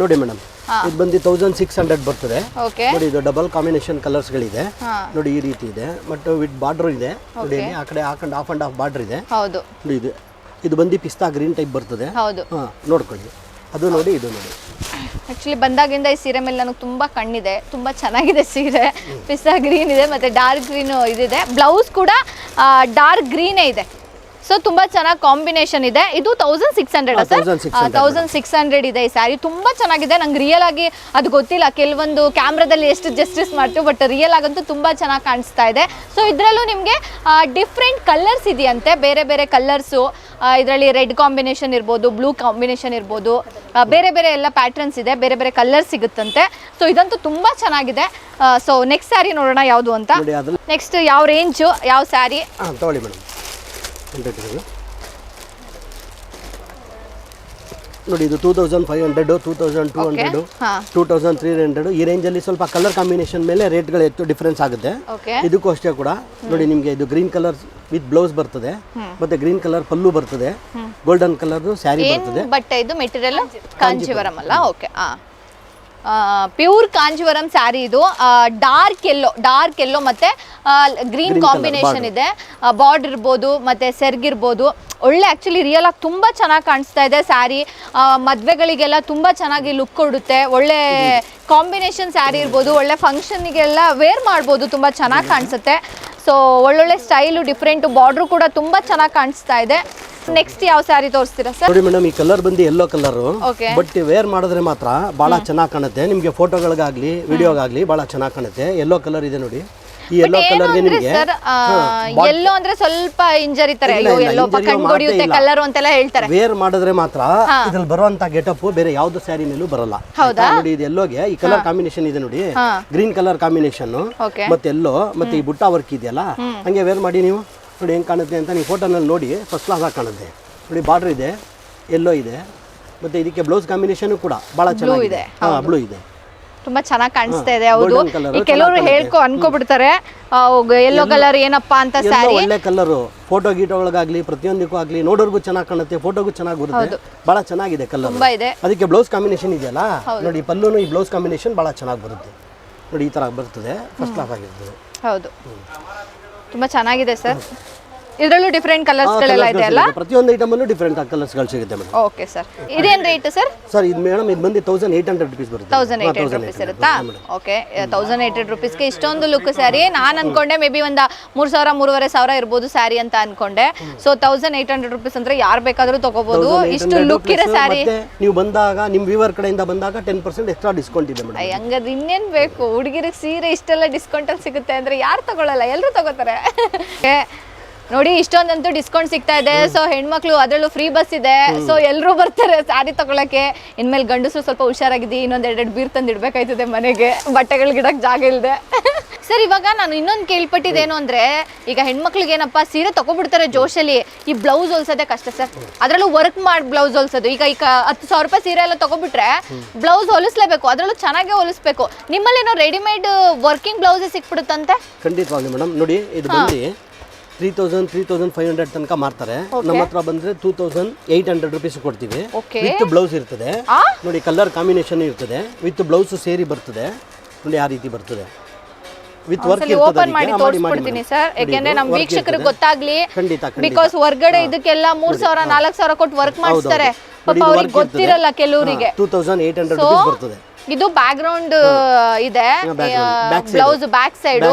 ನೋಡಿ ಮೇಡಮ್, ಇದು ಬಂದು 1600 ಬರ್ತದೆ. ಓಕೆ, ನೋಡಿ, ಇದು ಡಬಲ್ ಕಾಂಬಿನೇಷನ್ ಕಲರ್ಸ್ ಗಳಿದೆ ನೋಡಿ, ಈ ರೀತಿ ಇದೆ. ಬಟ್ ವಿತ್ ಬಾರ್ಡರ್ ಇದೆ ನೋಡಿ, ಆ ಕಡೆ ಹಾಕೊಂಡು ಆಫ್ ಅಂಡ್ ಆಫ್ ಬಾರ್ಡರ್ ಇದೆ. ಹೌದು, ನೋಡಿ, ಇದು ಬಂದು ಪಿಸ್ತಾ ಗ್ರೀನ್ ಟೈಪ್ ಬರ್ತದೆ. ಹೌದು, ನೋಡ್ಕೊಳ್ಳಿ. ಅದು ನೋಡಿ, ಇದು ನೋಡಿ. ಆಕ್ಚುಲಿ ಬಂದಾಗಿಂದ ಈ ಸೀರೆ ಮೇಲೆ ನನಗೆ ತುಂಬ ಕಣ್ಣಿದೆ. ತುಂಬ ಚೆನ್ನಾಗಿದೆ ಸೀರೆ. ಪಿಸ್ತಾ ಗ್ರೀನ್ ಇದೆ ಮತ್ತು ಡಾರ್ಕ್ ಗ್ರೀನ್ ಇದಿದೆ. ಬ್ಲೌಸ್ ಕೂಡ ಡಾರ್ಕ್ ಗ್ರೀನೇ ಇದೆ. ಸೊ ತುಂಬ ಚೆನ್ನಾಗಿ ಕಾಂಬಿನೇಷನ್ ಇದೆ. ಇದು 1600 ಸರ್? 1600 ಇದೆ ಈ ಸ್ಯಾರಿ. ತುಂಬ ಚೆನ್ನಾಗಿದೆ. ನಂಗೆ ರಿಯಲ್ ಆಗಿ ಅದು ಗೊತ್ತಿಲ್ಲ, ಕೆಲವೊಂದು ಕ್ಯಾಮ್ರಾದಲ್ಲಿ ಎಷ್ಟು ಜಸ್ಟಿಸ್ ಮಾಡ್ತೀವಿ, ಬಟ್ ರಿಯಲ್ ಆಗಂತೂ ತುಂಬ ಚೆನ್ನಾಗಿ ಕಾಣಿಸ್ತಾ ಇದೆ. ಸೊ ಇದರಲ್ಲೂ ನಿಮಗೆ ಡಿಫ್ರೆಂಟ್ ಕಲರ್ಸ್ ಇದೆಯಂತೆ, ಬೇರೆ ಬೇರೆ ಕಲರ್ಸು. ಇದರಲ್ಲಿ ರೆಡ್ ಕಾಂಬಿನೇಷನ್ ಇರ್ಬೋದು, ಬ್ಲೂ ಕಾಂಬಿನೇಷನ್ ಇರ್ಬೋದು, ಬೇರೆ ಬೇರೆ ಎಲ್ಲ ಪ್ಯಾಟ್ರನ್ಸ್ ಇದೆ, ಬೇರೆ ಬೇರೆ ಕಲರ್ ಸಿಗುತ್ತಂತೆ. ಸೊ ಇದಂತೂ ತುಂಬ ಚೆನ್ನಾಗಿದೆ. ಸೊ ನೆಕ್ಸ್ಟ್ ಸ್ಯಾರಿ ನೋಡೋಣ ಯಾವುದು ಅಂತ. ನೆಕ್ಸ್ಟ್ ಯಾವ ರೇಂಜು, ಯಾವ ಸ್ಯಾರಿ ತಗೊಳ್ಳಿ ಮೇಡಮ್. ನೋಡಿ, ಇದು 2500, 2200, 2300 ಈ ರೇಂಜಲ್ಲಿ ಸ್ವಲ್ಪ ಕಲರ್ ಕಾಂಬಿನೇಷನ್ ಮೇಲೆ ರೇಟ್ಗಳು ಹೆಚ್ಚು ಡಿಫ್ರೆನ್ಸ್ ಆಗುತ್ತೆ. ಇದಕ್ಕೂ ಅಷ್ಟೇ ಕೂಡ ನೋಡಿ, ನಿಮಗೆ ಇದು ಗ್ರೀನ್ ಕಲರ್ ವಿತ್ ಬ್ಲೌಸ್ ಬರ್ತದೆ, ಮತ್ತೆ ಗ್ರೀನ್ ಕಲರ್ ಪಲ್ಲು ಬರ್ತದೆ, ಗೋಲ್ಡನ್ ಕಲರ್ ಸ್ಯಾರಿ ಬರ್ತದೆ. ಬಟ್ ಇದು ಮೆಟೀರಿಯಲ್ ಕಾಂಜೀವರಂ ಅಲ್ಲ? ಓಕೆ, ಪ್ಯೂರ್ ಕಾಂಜೀವರಂ ಸ್ಯಾರಿ ಇದು. ಡಾರ್ಕ್ ಎಲ್ಲೋ ಮತ್ತೆ ಗ್ರೀನ್ ಕಾಂಬಿನೇಷನ್ ಇದೆ. ಬಾರ್ಡರ್ ಇರ್ಬೋದು ಮತ್ತೆ ಸೆರ್ಗಿರ್ಬೋದು. ಒಳ್ಳೆ ಆ್ಯಕ್ಚುಲಿ ರಿಯಲ್ ಆಗಿ ತುಂಬ ಚೆನ್ನಾಗಿ ಕಾಣಿಸ್ತಾ ಇದೆ ಸ್ಯಾರಿ. ಮದುವೆಗಳಿಗೆಲ್ಲ ತುಂಬ ಚೆನ್ನಾಗಿ ಲುಕ್ ಕೊಡುತ್ತೆ. ಒಳ್ಳೆ ಕಾಂಬಿನೇಷನ್ ಸ್ಯಾರಿ ಇರ್ಬೋದು, ಒಳ್ಳೆ ಫಂಕ್ಷನ್ಗೆಲ್ಲ ವೇರ್ ಮಾಡ್ಬೋದು, ತುಂಬ ಚೆನ್ನಾಗಿ ಕಾಣಿಸುತ್ತೆ. ಸೊ ಒಳ್ಳೊಳ್ಳೆ ಸ್ಟೈಲು, ಡಿಫ್ರೆಂಟು, ಬಾರ್ಡ್ರು ಕೂಡ ತುಂಬ ಚೆನ್ನಾಗಿ ಕಾಣಿಸ್ತಾ ಇದೆ. ನೆಕ್ಸ್ಟ್ ಯಾವ ಸ್ಯಾರಿ ತೋರಿಸ್ತೀರಾ ಸರ್? ನೋಡಿ ಮೇಡಮ್, ಈ ಕಲರ್ ಬಂದು ಯೆಲ್ಲೋ ಕಲರ್. ಬಟ್ ವೇರ್ ಮಾಡಿದ್ರೆ ಮಾತ್ರ ಬಹಳ ಚೆನ್ನಾಗಿ ಕಾಣುತ್ತೆ. ನಿಮಗೆ ಫೋಟೋಗಳಿಗಾಗ್ಲಿ ವಿಡಿಯೋಗಾಗ್ಲಿ ಬಹಳ ಚೆನ್ನಾಗಿ ಕಾಣುತ್ತೆ. ಯೆಲ್ಲೋ ಕಲರ್ ಇದೆ ನೋಡಿ. ಈ ಯೆಲ್ಲೋ ಕಲರ್ಗೆ ನಿಮಗೆ ಯೆಲ್ಲೋ ಅಂದ್ರೆ ಸ್ವಲ್ಪ ಇಂಜರಿ ತರ, ಯೆಲ್ಲೋ ಕಣ್ಗೊಡಿಯುತ್ತೆ ಕಲರ್ ಅಂತೆಲ್ಲ ಹೇಳ್ತಾರೆ. ವೇರ್ ಮಾಡಿದ್ರೆ ಮಾತ್ರ ಇದ್ರಲ್ಲಿ ಬರುವಂತ ಗೆಟಪ್ ಬೇರೆ ಯಾವ್ದು ಸ್ಯಾರಿ ಮೇಲೂ ಬರಲ್ಲ. ನೋಡಿ, ಇದು ಯೆಲ್ಲೋಗೆ ಈ ಕಲರ್ ಕಾಂಬಿನೇಷನ್ ಇದೆ ನೋಡಿ, ಗ್ರೀನ್ ಕಲರ್ ಕಾಂಬಿನೇಷನ್ ಮತ್ತೆ ಯೆಲ್ಲೋ ಮತ್ತೆ ಈ ಬುಟ್ಟ ವರ್ಕ್ ಇದೆಯಲ್ಲ, ಹಂಗೆ ವೇರ್ ಮಾಡಿ ನೀವು ನೋಡಿ ಹೆಂಗೆ ಕಾಣುತ್ತೆ ಅಂತ ನೀವು ಫೋಟೋನಲ್ಲಿ ನೋಡಿ. ಫಸ್ಟ್ ಕ್ಲಾಸ್ ಆಗಿ ಕಾಣುತ್ತೆ ನೋಡಿ. ಬಾರ್ಡರ್ ಇದೆ, ಯೆಲ್ಲೋ ಇದೆ, ಮತ್ತೆ ಇದಕ್ಕೆ ಬ್ಲೌಸ್ ಕಾಂಬಿನೇಷನ್ ಕೂಡ ಬಹಳ ಚೆನ್ನಾಗಿದೆ. ಬ್ಲೂ ಇದೆ, ತುಂಬಾ ಚೆನ್ನಾಗಿ ಕಾಣಿಸ್ತಾ ಇದೆ. ಹೌದು, Golden colour, ಈ ಕೆಲವರು ಅನ್ಕೋಬಿಡ್ತಾರೆ ಯೆಲ್ಲೋ ಕಲರ್ ಏನಪ್ಪಾ ಅಂತ ಎಲ್ಲ ಸ್ಯಾರಿ. ಒಳ್ಳೆ ಕಲರು, ಫೋಟೋ ಗೀಟೋ ಒಳಗಾಗ್ಲಿ ಪ್ರತಿಯೊಂದಕ್ಕೂ ಆಗ್ಲಿ ನೋಡೋರ್ಗು ಚೆನ್ನಾಗಿ ಕಾಣುತ್ತೆ, ಫೋಟೋಗೂ ಚೆನ್ನಾಗಿ ಬರುತ್ತೆ, ಬಹಳ ಚೆನ್ನಾಗಿದೆ ಕಲರ್. ತುಂಬಾ ಇದೆ. ಅದಕ್ಕೆ ಬ್ಲೌಸ್ ಕಾಂಬಿನೇಷನ್ ಇದೆಯಲ್ಲ ನೋಡಿ, ಪಲ್ಲುನು ಈ ಬ್ಲೌಸ್ ಕಾಂಬಿನೇಷನ್ ಬಹಳ ಚೆನ್ನಾಗಿ ಬರುತ್ತೆ ನೋಡಿ, ಈ ತರ ಬರ್ತದೆ, ಫಸ್ಟ್ ಕ್ಲಾಸ್ ಆಗಿರ್ತದೆ. ಹೌದು, ತುಂಬಾ ಚೆನ್ನಾಗಿದೆ ಸರ್. ಇದರಲ್ಲೂ ಡಿಫರೆಂಟ್ ಕಲರ್ಸ್ ಗಳೆಲ್ಲ ಇದೆ ಅಲ್ಲ? ಪ್ರತಿಯೊಂದು ಐಟಮ್ ಅಲ್ಲೂ ಡಿಫರೆಂಟ್ ಕಲರ್ಸ್ ಗಳು ಸಿಗುತ್ತೆ ಮೇಡಮ್. ಓಕೆ ಸರ್, ಇದೇನ್ ರೇಟ್ ಸರ್? ಸರ್ ಇದು ಮೇಡಮ್ ಇದು ಬಂದು 1800 rupees ಬರುತ್ತೆ. 1800 rupees ಇರುತ್ತಾ? ಓಕೆ, 1800 rupeesಗೆ ಇಷ್ಟೊಂದು ಲುಕ್ ಸ್ಯಾರಿ. ನಾನು ಅನ್ಕೊಂಡೆ ಮೇ ಬಿ ಒಂದು 3000 3500 ಇರ್ಬೋದು ಸ್ಯಾರಿ ಅಂತ ಅನ್ಕೊಂಡೆ. ಸೊ 1800 rupees ಅಂದ್ರೆ ಯಾರು ಬೇಕಾದ್ರೂ ತಗೋಬಹುದು. ಇಷ್ಟು ಲುಕ್ ಇರೋ ಸ್ಯಾರಿ ನೀವು ಬಂದಾಗ ನಿಮ್ಮ ವ್ಯೂವರ್ ಕಡೆಯಿಂದ ಬಂದಾಗ 10% ಎಕ್ಸ್ಟ್ರಾ ಡಿಸ್ಕೌಂಟ್ ಇದೆ ಮೇಡಮ್. ಹಂಗಾದ್ರೆ ಇನ್ನೇನ್ ಬೇಕು, ಹುಡುಗಿರಿಗೆ ಸೀರೆ ಇಷ್ಟೆಲ್ಲ ಡಿಸ್ಕೌಂಟ್ ಅಲ್ಲಿ ಸಿಗುತ್ತೆ ಅಂದ್ರೆ ಯಾರು ತಗೊಳ್ಳಲ್ಲ, ಎಲ್ಲರೂ ತಗೋತಾರೆ. ನೋಡಿ, ಇಷ್ಟೊಂದಂತೂ ಡಿಸ್ಕೌಂಟ್ ಸಿಗ್ತಾ ಇದೆ. ಸೊ ಹೆಣ್ಮಕ್ಳು ಅದರಲ್ಲೂ ಫ್ರೀ ಬಸ್ ಇದೆ, ಸೊ ಎಲ್ಲರೂ ಬರ್ತಾರೆ ಸ್ಯಾರಿ ತಗೊಳಕ್ಕೆ. ಇನ್ಮೇಲೆ ಗಂಡಸರು ಸ್ವಲ್ಪ ಹುಷಾರಾಗಿದ್ದು ಇನ್ನೊಂದೆರಡು ಬೀರ್ ತಂದು ಇಡ್ಬೇಕಾಯ್ತದೆ ಮನೆಗೆ, ಬಟ್ಟೆಗಳಿಗಿಡಕ್ಕೆ ಜಾಗ ಇಲ್ಲದೆ. ಸರ್, ಇವಾಗ ನಾನು ಇನ್ನೊಂದು ಕೇಳ್ಪಟ್ಟಿದ್ದೇನು ಅಂದ್ರೆ, ಈಗ ಹೆಣ್ಮಕ್ಳಿಗೆ ಏನಪ್ಪ ಸೀರೆ ತಗೊಬಿಡ್ತಾರೆ ಜೋಶಲ್ಲಿ, ಈ ಬ್ಲೌಸ್ ಹೊಲ್ಸೋದೇ ಕಷ್ಟ ಸರ್. ಅದರಲ್ಲೂ ವರ್ಕ್ ಮಾಡಿ ಬ್ಲೌಸ್ ಹೊಲ್ಸೋದು. ಈಗ 10,000 ರೂಪಾಯಿ ಸೀರೆ ಎಲ್ಲ ತಗೊಬಿಟ್ರೆ ಬ್ಲೌಸ್ ಹೊಲಿಸ್ಲೇಬೇಕು, ಅದರಲ್ಲೂ ಚೆನ್ನಾಗೇ ಹೊಲಿಸ್ಬೇಕು. ನಿಮ್ಮಲ್ಲೇನೋ ರೆಡಿಮೇಡ್ ವರ್ಕಿಂಗ್ ಬ್ಲೌಸೇ ಸಿಕ್ಬಿಡುತ್ತಂತೆ? ಖಂಡಿತವಾಗ್ಲಿ ಮೇಡಮ್. ನೋಡಿ, ಇದು ಬಂದು 3,500 ತನಕ ಮಾರ್ತಾರೆ. ನಮ್ಮ ಹತ್ರ ಬಂದ್ರೆ 2,800 rupees ಕೊಡ್ತೀವಿ. ವಿತ್ ಬ್ಲೌಸ್ ಇರ್ತದೆ ನೋಡಿ, ಕಲರ್ ಕಾಂಬಿನೇಷನ್ ಇರ್ತದೆ, ವಿತ್ ಬ್ಲೌಸ್ ಸೇರಿ ಬರ್ತದೆ ನೋಡಿ, ಆ ರೀತಿ ಬರ್ತದೆ. ವಿತ್ ವರ್ಕ್ ಓಪನ್ ಮಾಡಿ ತೋರಿಸ್ಬಿಡ್ತೀನಿ ಸರ್, ಯಾಕೆಂದ್ರೆ ನಮ್ಮ ವೀಕ್ಷಕರಿಗೆ ಗೊತ್ತಾಗ್ಲಿ. ಬಿಕಾಸ್ ಹೊರಗಡೆ ಇದಕ್ಕೆಲ್ಲ 3,000 4,000 ಕೊಟ್ಟು ವರ್ಕ್ ಮಾಡಿಸ್ತಾರೆ, ಪಾಪ ಅವ್ರಿಗೆ ಗೊತ್ತಿರಲ್ಲ ಕೆಲವರಿಗೆ. 2,800 rupees ಬರ್ತದೆ. ಇದು ಬ್ಯಾಕ್ ಗ್ರೌಂಡ್ ಇದೆ, ಬ್ಲೌಸ್ ಬ್ಯಾಕ್ ಸೈಡ್.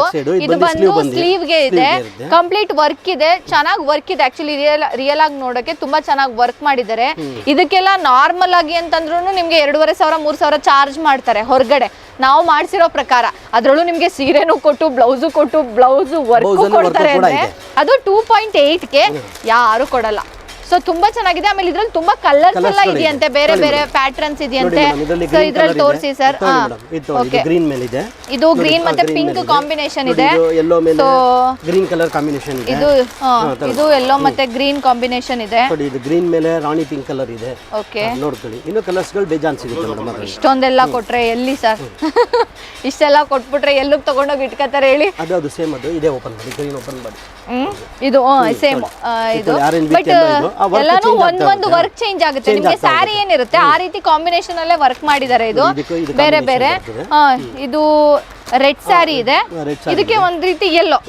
ಇದು ಬಂದು ಸ್ಲೀವ್ ಗೆ ಇದೆ, ಕಂಪ್ಲೀಟ್ ವರ್ಕ್ ಇದೆ, ಚೆನ್ನಾಗಿ ವರ್ಕ್ ಇದೆ. ಆಕ್ಚುಲಿ ರಿಯಲ್ ಆಗಿ ನೋಡಕ್ಕೆ ತುಂಬಾ ಚೆನ್ನಾಗಿ ವರ್ಕ್ ಮಾಡಿದ್ದಾರೆ. ಇದಕ್ಕೆಲ್ಲ ನಾರ್ಮಲ್ ಆಗಿ ಅಂತಂದ್ರೂ ನಿಮ್ಗೆ 2,500 3,000 ಚಾರ್ಜ್ ಮಾಡ್ತಾರೆ ಹೊರಗಡೆ. ನಾವು ಮಾಡಿಸಿರೋ ಪ್ರಕಾರ ಅದರಲ್ಲೂ ನಿಮ್ಗೆ ಸೀರೆನೂ ಕೊಟ್ಟು ಬ್ಲೌಸು ಕೊಟ್ಟು ಬ್ಲೌಸ್ ವರ್ಕ್ ಕೊಡ್ತಾರೆ ಅಂದ್ರೆ ಅದು 2.8ಗೆ ಯಾರು ಕೊಡಲ್ಲ. ಸೊ ತುಂಬಾ ಚೆನ್ನಾಗಿದೆ. ಆಮೇಲೆ ಇದ್ರಲ್ಲಿ ತುಂಬಾ ಕಲರ್ಸ್ ಎಲ್ಲ ಇದೆಯಂತೆ, ಬೇರೆ ಬೇರೆ ಪ್ಯಾಟರ್ನ್ಸ್ ಇದೆಯಂತೆ. ಸೊ ಇದ್ರಲ್ಲಿ ತೋರಿಸಿ ಸರ್. ಗ್ರೀನ್ ಮೇಲೆ ಇದೆ, ಇದು ಗ್ರೀನ್ ಮತ್ತೆ ಪಿಂಕ್ ಕಾಂಬಿನೇಷನ್ ಇದೆ. ಯೆಲ್ಲೋ ಮೇಲೆ ಗ್ರೀನ್ ಕಲರ್ ಕಾಂಬಿನೇಷನ್ ಇದೆ. ಇದು ಯೆಲ್ಲೋ ಮತ್ತೆ ಗ್ರೀನ್ ಕಾಂಬಿನೇಷನ್ ಇದೆ. ನೋಡಿ, ಇದು ಗ್ರೀನ್ ಮೇಲೆ ರಾಣಿ ಪಿಂಕ್ ಕಲರ್ ಇದೆ. ಓಕೆ, ನೋಡ್ಕೊಳ್ಳಿ, ಇನ್ನು ಕಲರ್ಸ್ ಗಳು ಬೇಜಾನ್ ಸಿಗುತ್ತೆ ಮೇಡಮ್. ಇಷ್ಟೊಂದೆಲ್ಲ ಕೊಟ್ರೆ ಎಲ್ಲಿ ಸರ್? ಇಷ್ಟೆಲ್ಲ ಕೊಟ್ಬಿಟ್ರೆ ಎಲ್ಲಕ್ಕೆ ತಗೊಂಡೋಗಿ ಇಟ್ಕೋತಾರೆ ಹೇಳಿ? ಅದು ಸೇಮ್, ಅದು ಇದೆ. ಓಪನ್ ಮಾಡಿ, ಗ್ರೀನ್ ಓಪನ್ ಮಾಡಿ. ಇದು ಸೇಮ್ ಇದು, ಬಟ್ ಎಲ್ಲಾನು ಒಂದೊಂದು ವರ್ಕ್ ಚೇಂಜ್ ಆಗುತ್ತೆ. ನಿಮ್ಗೆ ಸ್ಯಾರಿ ಏನಿರುತ್ತೆ ಆ ರೀತಿ ಕಾಂಬಿನೇಷನ್ ಅಲ್ಲೇ ವರ್ಕ್ ಮಾಡಿದ್ದಾರೆ. ಇದು ಬೇರೆ ಬೇರೆ. ಇದು ರೆಡ್ ಸ್ಯಾರಿ ಇದೆ, ಇದಕ್ಕೆ ಒಂದ್ ರೀತಿ ಯೆಲ್ಲೋ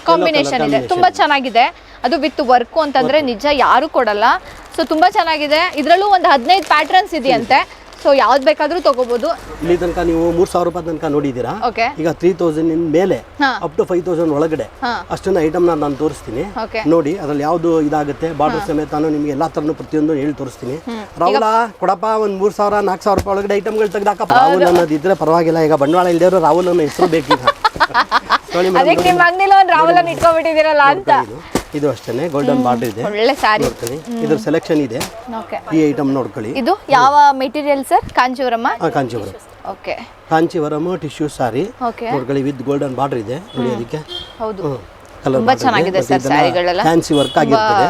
ಕಾಂಬಿನೇಷನ್ ಇದೆ, ತುಂಬಾ ಚೆನ್ನಾಗಿದೆ. ಅದು ವಿತ್ ವರ್ಕ್ ಅಂತಂದ್ರೆ ನಿಜ ಯಾರು ಕೊಡಲ್ಲ. ಸೊ ತುಂಬಾ ಚೆನ್ನಾಗಿದೆ. ಇದ್ರಲ್ಲೂ ಒಂದು 15 ಪ್ಯಾಟರ್ನ್ಸ್ ಇದೆಯಂತೆ. ಸೊ ಯಾವ್ದು ಬೇಕಾದ್ರೂ ತಗೋಬಹುದು. ಇಲ್ಲಿ ತನಕ ನೀವು 3,000 ರೂಪಾಯಿ ತನಕ ನೋಡಿದ್ದೀರಾ. ಈಗ 3,000 ಮೇಲೆ ಅಪ್ ಟು 5,000 ಒಳಗಡೆ ಅಷ್ಟನ್ನ ಐಟಮ್ ನಾನು ತೋರಿಸ್ತೀನಿ ನೋಡಿ. ಅದ್ರಲ್ಲಿ ಯಾವ್ದು ಇದಾಗುತ್ತೆ ಬಾರ್ಡರ್ ಸಮೇತ ನಿಮ್ಗೆ ಎಲ್ಲಾ ತರನು ಪ್ರತಿಯೊಂದು ಹೇಳಿ ತೋರಿಸ್ತೀನಿ. ರಾಹುಲ ಕೊಡಪ್ಪ, ಒಂದ್ 3,000 4,000 ರೂಪಾಯಿ ಒಳಗಡೆ ಐಟಮ್ಗಳು ತೆಗ್ದಾಕ. ರಾಹುಲ್ ಅನ್ನೋದು ಇದ್ರೆ ಪರವಾಗಿಲ್ಲ, ಈಗ ಬಂಡವಾಳ ಇಲ್ದೇವ್ರು ರಾಹುಲ್ ಅನ್ನೋ ಹೆಸರು ಬೇಕೀಗ. ರಾಹುಲ್ ಇಟ್ಕೊಂಡ್ಬಿಟ್ಟಿದ್ದೀರಲ್ಲ ಅಂತ. ಇದು ಅಷ್ಟೇ ಗೋಲ್ಡನ್ ಬಾರ್ಡರ್ ಇದೆ, ಒಳ್ಳೆ ಸ್ಯಾರಿ. ಇದ್ರ ಸೆಲೆಕ್ಷನ್ ಇದೆ. ಈ ಐಟಮ್ ನೋಡ್ಕೊಳ್ಳಿ. ಇದು ಯಾವ material sir? Kanchivaram. Kanchivaram. Okay, Kanchivaram tissue sari ನೋಡ್ಕೊಳ್ಳಿ, ವಿತ್ ಗೋಲ್ಡನ್ ಬಾರ್ಡರ್ ಇದೆ ನೋಡಿ. ಅದಕ್ಕೆ ಹೌದು, ತುಂಬಾ ಚೆನ್ನಾಗಿದೆ ಸರ್ ಸ್ಯಾರಿಗಳೆಲ್ಲ. ಫ್ಯಾನ್ಸಿ ವರ್ಕ್ ಆಗಿರ್ತದೆ,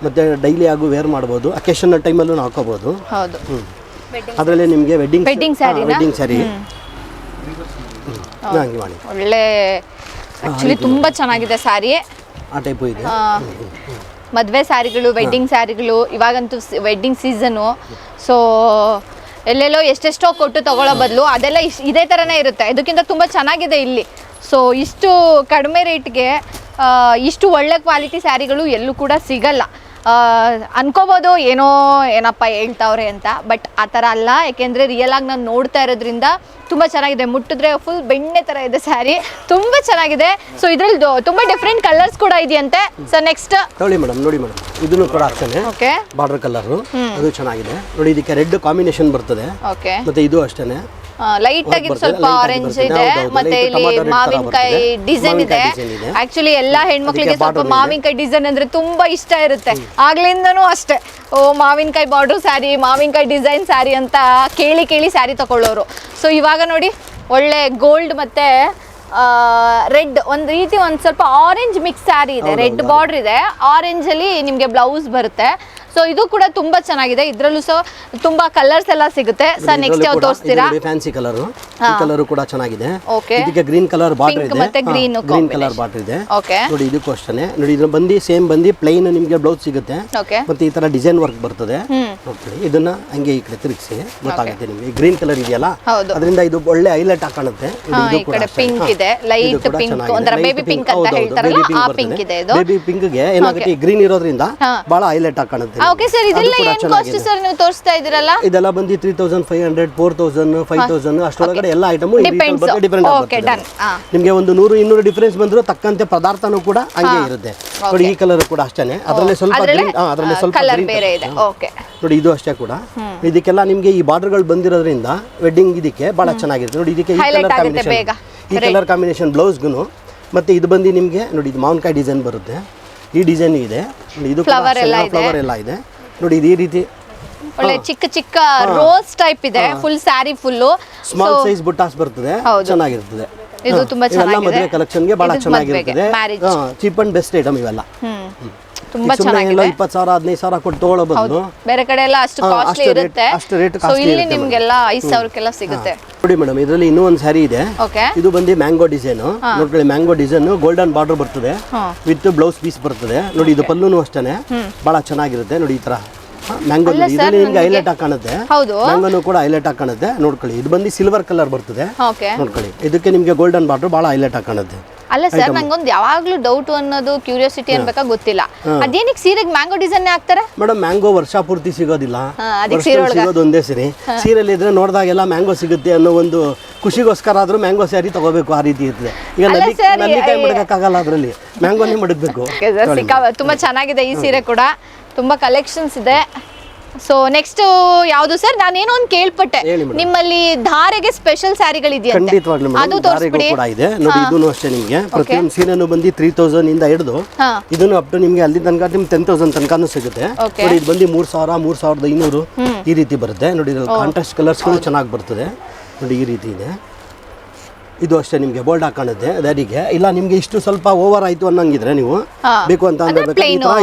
ಮತ್ತೆ ಡೈಲಿ ಆಗು ವೇರ್ ಮಾಡಬಹುದು, ಅಕೇಶನಲ್ ಟೈಮಲ್ಲೂ ಹಾಕೋಬಹುದು. ಹೌದು, ಅದರಲ್ಲಿ ನಿಮಗೆ ವೆಡ್ಡಿಂಗ್ ಸ್ಯಾರಿ ಹಂಗೆ ಮಾಡಿ. ಒಳ್ಳೆ ಆಕ್ಚುಲಿ ತುಂಬಾ ಚೆನ್ನಾಗಿದೆ ಸ್ಯಾರಿ. ಆ ಟೈಪು ಇದೆ. ಮದುವೆ ಸ್ಯಾರಿಗಳು, ವೆಡ್ಡಿಂಗ್ ಸ್ಯಾರಿಗಳು, ಇವಾಗಂತೂ ವೆಡ್ಡಿಂಗ್ ಸೀಸನು. ಸೊ ಎಲ್ಲೆಲ್ಲೋ ಎಷ್ಟೆಷ್ಟೋ ಕೊಟ್ಟು ತಗೊಳ್ಳೋ ಬದಲು ಅದೆಲ್ಲ ಇದೇ ಥರನೇ ಇರುತ್ತೆ. ಇದಕ್ಕಿಂತ ತುಂಬ ಚೆನ್ನಾಗಿದೆ ಇಲ್ಲಿ. ಸೊ ಇಷ್ಟು ಕಡಿಮೆ ರೇಟ್ಗೆ ಇಷ್ಟು ಒಳ್ಳೆ ಕ್ವಾಲಿಟಿ ಸ್ಯಾರಿಗಳು ಎಲ್ಲೂ ಕೂಡ ಸಿಗಲ್ಲ. ಅನ್ಕೋಬೋದು ಏನಪ್ಪ ಹೇಳ್ತಾವ್ರೆ ಅಂತ, ಬಟ್ ಆ ಥರ ಅಲ್ಲ. ಯಾಕೆಂದರೆ ರಿಯಲ್ ಆಗಿ ನಾನು ನೋಡ್ತಾ ಇರೋದ್ರಿಂದ ತುಂಬ ಚೆನ್ನಾಗಿದೆ. ಮುಟ್ಟಿದ್ರೆ ಫುಲ್ ಬೆಣ್ಣೆ ಥರ ಇದೆ ಸ್ಯಾರಿ, ತುಂಬ ಚೆನ್ನಾಗಿದೆ. ಸೊ ಇದ್ರಲ್ಲಿ ತುಂಬ ಡಿಫ್ರೆಂಟ್ ಕಲರ್ಸ್ ಕೂಡ ಇದೆಯಂತೆ. ಸೊ ನೆಕ್ಸ್ಟ್ ನೋಡಿ ಮೇಡಮ್, ನೋಡಿ ಮೇಡಮ್, ಇದನ್ನು ಕೂಡ ಆಗ್ತಾನೆ. ಓಕೆ, ಬಾರ್ಡರ್ ಕಲರ್ ಅದು ಚೆನ್ನಾಗಿದೆ ನೋಡಿ. ಇದಕ್ಕೆ ರೆಡ್ ಕಾಂಬಿನೇಷನ್ ಬರ್ತದೆ. ಓಕೆ, ಮತ್ತೆ ಇದು ಅಷ್ಟೇನೆ ಲೈಟ್ ಆಗಿ ಸ್ವಲ್ಪ ಆರೆಂಜ್ ಇದೆ, ಮತ್ತೆ ಇಲ್ಲಿ ಮಾವಿನಕಾಯಿ ಡಿಸೈನ್ ಇದೆ. ಆಕ್ಚುಲಿ ಎಲ್ಲಾ ಹೆಣ್ಮಕ್ಳಿಗೆ ಸ್ವಲ್ಪ ಮಾವಿನಕಾಯಿ ಡಿಸೈನ್ ಅಂದ್ರೆ ತುಂಬಾ ಇಷ್ಟ ಇರುತ್ತೆ. ಆಗ್ಲಿಂದನೂ ಅಷ್ಟೇ, ಮಾವಿನಕಾಯಿ ಬಾರ್ಡರ್ ಸ್ಯಾರಿ, ಮಾವಿನಕಾಯಿ ಡಿಸೈನ್ ಸ್ಯಾರಿ ಅಂತ ಕೇಳಿ ಕೇಳಿ ಸ್ಯಾರಿ ತಗೊಳ್ಳೋರು. ಸೊ ಇವಾಗ ನೋಡಿ, ಒಳ್ಳೆ ಗೋಲ್ಡ್ ಮತ್ತೆ ರೆಡ್ ಒಂದು ರೀತಿ ಒಂದು ಸ್ವಲ್ಪ ಆರೆಂಜ್ ಮಿಕ್ಸ್ ಸ್ಯಾರಿ ಇದೆ. ರೆಡ್ ಬಾರ್ಡರ್ ಇದೆ, ಆರೆಂಜ್ ಅಲ್ಲಿ ನಿಮ್ಗೆ ಬ್ಲೌಸ್ ಬರುತ್ತೆ. ಸೊ ಇದು ಕೂಡ ತುಂಬಾ ಚೆನ್ನಾಗಿದೆ. ಇದ್ರಲ್ಲೂ ಸಹ ತುಂಬಾ ಕಲರ್ಸ್ ಎಲ್ಲ ಸಿಗುತ್ತೆ. ಸರ್ ನೆಕ್ಸ್ಟ್ ಯಾವ ತೋರಿಸ್ತೀರಾ? ಫ್ಯಾನ್ಸಿ ಕಲರ್, ಈ ಕಲರ್ ಕೂಡ ಚೆನ್ನಾಗಿದೆ. ಓಕೆ, ಇದಕ್ಕೆ ಗ್ರೀನ್ ಕಲರ್ ಬಾರ್ಡರ್ ಇದೆ, ಮತ್ತೆ ಗ್ರೀನ್ ಕಲರ್ ಬಾರ್ಡರ್ ಇದೆ. ಓಕೆ, ನೋಡಿ ಇದಕ್ಕೂ ಅಷ್ಟೇ. ನೋಡಿ ಇದು ಬಂದು ಸೇಮ್ ಬಂದು ಪ್ಲೈನ್ ನಿಮಗೆ ಬ್ಲೌಸ್ ಸಿಗುತ್ತೆ. ಓಕೆ, ಮತ್ತೆ ಈ ತರ ಡಿಸೈನ್ ವರ್ಕ್ ಬರ್ತದೆ. ನೋಡಿ ಇದನ್ನ ಹಂಗೆ ಈ ಕಡೆ ತಿರುಗಿಸಿ ಗೊತ್ತಾಗುತ್ತೆ ನಿಮಗೆ. ಗ್ರೀನ್ ಕಲರ್ ಇದೆಯಲ್ಲ, ಅದರಿಂದ ಇದು ಒಳ್ಳೆ ಹೈಲೈಟ್ ಆಗಿ ಕಾಣುತ್ತೆ. ಈ ಕಡೆ ಪಿಂಕ್ ಇದೆ, ಲೈಟ್ ಪಿಂಕ್, ಒಂದರ ಬೇಬಿ ಪಿಂಕ್ ಅಂತ ಹೇಳ್ತಾರಲ್ಲ ಆ ಪಿಂಕ್ ಇದೆ. ಇದು ಬೇಬಿ ಪಿಂಕ್ ಗೆ ಏನಾಗುತ್ತೆ, ಗ್ರೀನ್ ಇರೋದ್ರಿಂದ ಬಹಳ ಹೈಲೈಟ್ ಆಗಿ ಕಾಣುತ್ತೆ. ಓಕೆ ಸರ್, ಇದೆಲ್ಲ ಏನು ಕಾಸ್ಟ್ ಸರ್ ನೀವು ತೋರಿಸ್ತಾ ಇದ್ದೀರಲ್ಲ? ಇದೆಲ್ಲ ಬಂದು 3500, 4000, 5000 ಅಷ್ಟೊಳಗಡೆ ಎಲ್ಲ ಐಟಮ್ ಡಿಫರೆಂಟ್ ಆಗುತ್ತೆ. ನಿಮಗೆ ಒಂದು 100-200 ಡಿಫರೆನ್ಸ್ ಬಂದ್ರು ತಕ್ಕಂತೆ ಪದಾರ್ಥನೂ ಕೂಡ ಹಂಗೆ ಇರುತ್ತೆ. ನೋಡಿ ಈ ಕಲರ್ ಕೂಡ ಅಷ್ಟೇ, ಅದರಲ್ಲಿ ಸ್ವಲ್ಪ ಅದರಲ್ಲಿ ಸ್ವಲ್ಪ ಕಲರ್ ಬೇರೆ ಇದೆ. ಓಕೆ, ನೋಡಿ ಇದು ಅಷ್ಟೇ ಕೂಡ. ಇದಕ್ಕೆಲ್ಲ ನಿಮಗೆ ಈ ಬಾರ್ಡರ್ಗಳು ಬಂದಿರೋದ್ರಿಂದ ವೆಡ್ಡಿಂಗ್ ಇದಕ್ಕೆ ಬಹಳ ಚೆನ್ನಾಗಿರುತ್ತೆ. ನೋಡಿ ಇದಕ್ಕೆ ಈ ಕಲರ್ ಕಾಂಬಿನೇಷನ್ ಬ್ಲೌಸ್ಗೂ ಮತ್ತೆ ಇದು ಬಂದು ನಿಮಗೆ ನೋಡಿ ಇದು ಮಾವಿನಕಾಯಿ ಡಿಸೈನ್ ಬರುತ್ತೆ. ಈ ಡಿಸೈನ್ ಇದೆ ನೋಡಿ, ಇದು ಫ್ಲವರ್ ಎಲ್ಲ ಇದೆ ನೋಡಿ. ಇದು ಈ ರೀತಿ ಒಳ್ಳೆ ಚಿಕ್ಕ ಚಿಕ್ಕ ರೋಸ್ ಟೈಪ್ ಇದೆ. Full sari full small size buttas ಬರ್ತದೆ, ಚೆನ್ನಾಗಿರ್ತದೆ. ಇದು ತುಂಬಾ ಚೆನ್ನಾಗಿದೆ. ಮದುವೆ ಕಲೆಕ್ಷನ್ ಗೆ ಬಹಳ ಚೆನ್ನಾಗಿರ್ತದೆ. ಚೀಪ್ ಅಂಡ್ ಬೆಸ್ಟ್ ಐಟಮ್ ಇವೆಲ್ಲ. ತುಂಬಾ ಚೆನ್ನಾಗಿದೆ. 20,000 15,000 ಕೊಟ್ಟು ತಗೊಳ್ಳೋ ಬದಲು ಬೇರೆ ಕಡೆ ಎಲ್ಲ ಅಷ್ಟು ಕಾಸ್ಟ್ಲಿ ಇರುತ್ತೆ. ಸೊ ಇಲ್ಲಿ ನಿಮ್ಗೆಲ್ಲ 5,000ಕ್ಕೆಲ್ಲ ಸಿಗುತ್ತೆ. ನೋಡಿ ಮೇಡಮ್, ಇದರಲ್ಲಿ ಇನ್ನೂ ಒಂದು ಸ್ಯಾರಿ ಇದೆ. ಇದು ಬಂದು ಮ್ಯಾಂಗೋ ಡಿಸೈನ್. ನೋಡ್ಕೊಳ್ಳಿ, ಮ್ಯಾಂಗೋ ಡಿಸೈನ್ ಗೋಲ್ಡನ್ ಬಾರ್ಡರ್ ಬರ್ತದೆ, ವಿತ್ ಬ್ಲೌಸ್ ಪೀಸ್ ಬರ್ತದೆ. ನೋಡಿ ಇದು ಪಲ್ಲುನು ಅಷ್ಟೇ ಬಹಳ ಚೆನ್ನಾಗಿರುತ್ತೆ. ನೋಡಿ ಈ ತರ ಮ್ಯಾಂಗೋ ಇದರಲ್ಲಿ ನಿಮ್ಗೆ ಹೈಲೈಟ್ ಆಗಿ ಕಾಣುತ್ತೆ. ಮ್ಯಾಂಗೋನು ಕೂಡ ಹೈಲೈಟ್ ಆಗಿ ಕಾಣುತ್ತೆ. ನೋಡ್ಕೊಳ್ಳಿ, ಇದು ಬಂದು ಸಿಲ್ವರ್ ಕಲರ್ ಬರ್ತದೆ. ನೋಡ್ಕೊಳ್ಳಿ, ಇದಕ್ಕೆ ನಿಮ್ಗೆ ಗೋಲ್ಡನ್ ಬಾರ್ಡರ್ ಬಹಳ ಹೈಲೈಟ್ ಆಗಿ ಕಾಣುತ್ತೆ. ಅಲ್ಲ ಸರ್, ನಂಗೊಂದು ಯಾವಾಗ್ಲೂ ಡೌಟ್ ಅನ್ನೋದು ಕ್ಯೂರಿಯಾಸಿಟಿ ಅನ್ಬೇಕಾ ಗೊತ್ತಿಲ್ಲ, ಅದೇನಕ್ಕೆ ಸೀರೆಗೆ ಮ್ಯಾಂಗೋ ಡಿಸೈನ್ ಹಾಕ್ತಾರೆ ಮೇಡಮ್? ಮ್ಯಾಂಗೋ ವರ್ಷ ಪೂರ್ತಿ ಸಿಗೋದಿಲ್ಲ, ಸಿಗೋದು ಒಂದೇ ಸೀರೆ. ಸೀರೆಯಲ್ಲಿ ಇದ್ರೆ ನೋಡಿದಾಗೆಲ್ಲ ಮ್ಯಾಂಗೋ ಸಿಗುತ್ತೆ ಅನ್ನೋ ಒಂದು ಖುಷಿಗೋಸ್ಕರ ಆದ್ರೂ ಮ್ಯಾಂಗೋ ಸ್ಯಾರಿ ತಗೋಬೇಕು, ಆ ರೀತಿ ಇರ್ತದೆ. ಈಗ ನಲ್ಲಿಕಾಯಿ ಮಡಗಕ್ಕಾಗಲ್ಲ, ಅದರಲ್ಲಿ ಮ್ಯಾಂಗೋನೇ ಮಡಗಬೇಕು. ತುಂಬಾ ಚೆನ್ನಾಗಿದೆ ಈ ಸೀರೆ ಕೂಡ, ತುಂಬಾ ಕಲೆಕ್ಷನ್ಸ್ ಇದೆ. ಸೊ ನೆಕ್ಸ್ಟ್ ಯಾವುದು ಸರ್? ನಾನೇನೋ ಒಂದು ಕೇಳ್ಪಟ್ಟೆ, ನಿಮ್ಮಲ್ಲಿ ಧಾರೆಗೆ ಸ್ಪೆಷಲ್ ಸ್ಯಾರಿಗಳಿದೆಯಾ? ಖಂಡಿತವಾಗ್ಲೂ ಅದು ತೋರಿಸ್ಬಿಡಿ. ಇದೆ ನೋಡಿ, ಇದನ್ನು ಅಷ್ಟೇ ನಿಮಗೆ ಪ್ರತಿಯೊಂದು ಸೀರೆನೂ ಬಂದು 3000 ಇಂದ ಹಿಡಿದು ಇದನ್ನು ಅಪ್ ಟು ನಿಮಗೆ ಅಲ್ಲಿ ತನಕ ನಿಮ್ಗೆ 10,000 ತನಕನೂ ಸಿಗುತ್ತೆ. ನೋಡಿ ಇದು ಬಂದು 3,000, 3,500 ಈ ರೀತಿ ಬರುತ್ತೆ. ನೋಡಿ ಕಾಂಟ್ರಾಸ್ಟ್ ಕಲರ್ಸ್ಗಳು ಚೆನ್ನಾಗಿ ಬರ್ತದೆ. ನೋಡಿ ಈ ರೀತಿ ಇದೆ. ಇದು ಅಷ್ಟೇ ನಿಮಗೆ ಬೋಲ್ಡ್ ಆಗಿ ಕಾಣುತ್ತೆ ದಾರಿಗೆ. ಇಲ್ಲ ನಿಮ್ಗೆ ಇಷ್ಟು ಸ್ವಲ್ಪ ಓವರ್ ಆಯ್ತು ಅನ್ನಂಗಿದ್ರೆ ನೀವು ಬೇಕು ಅಂತ ಅಂದ್ರೆ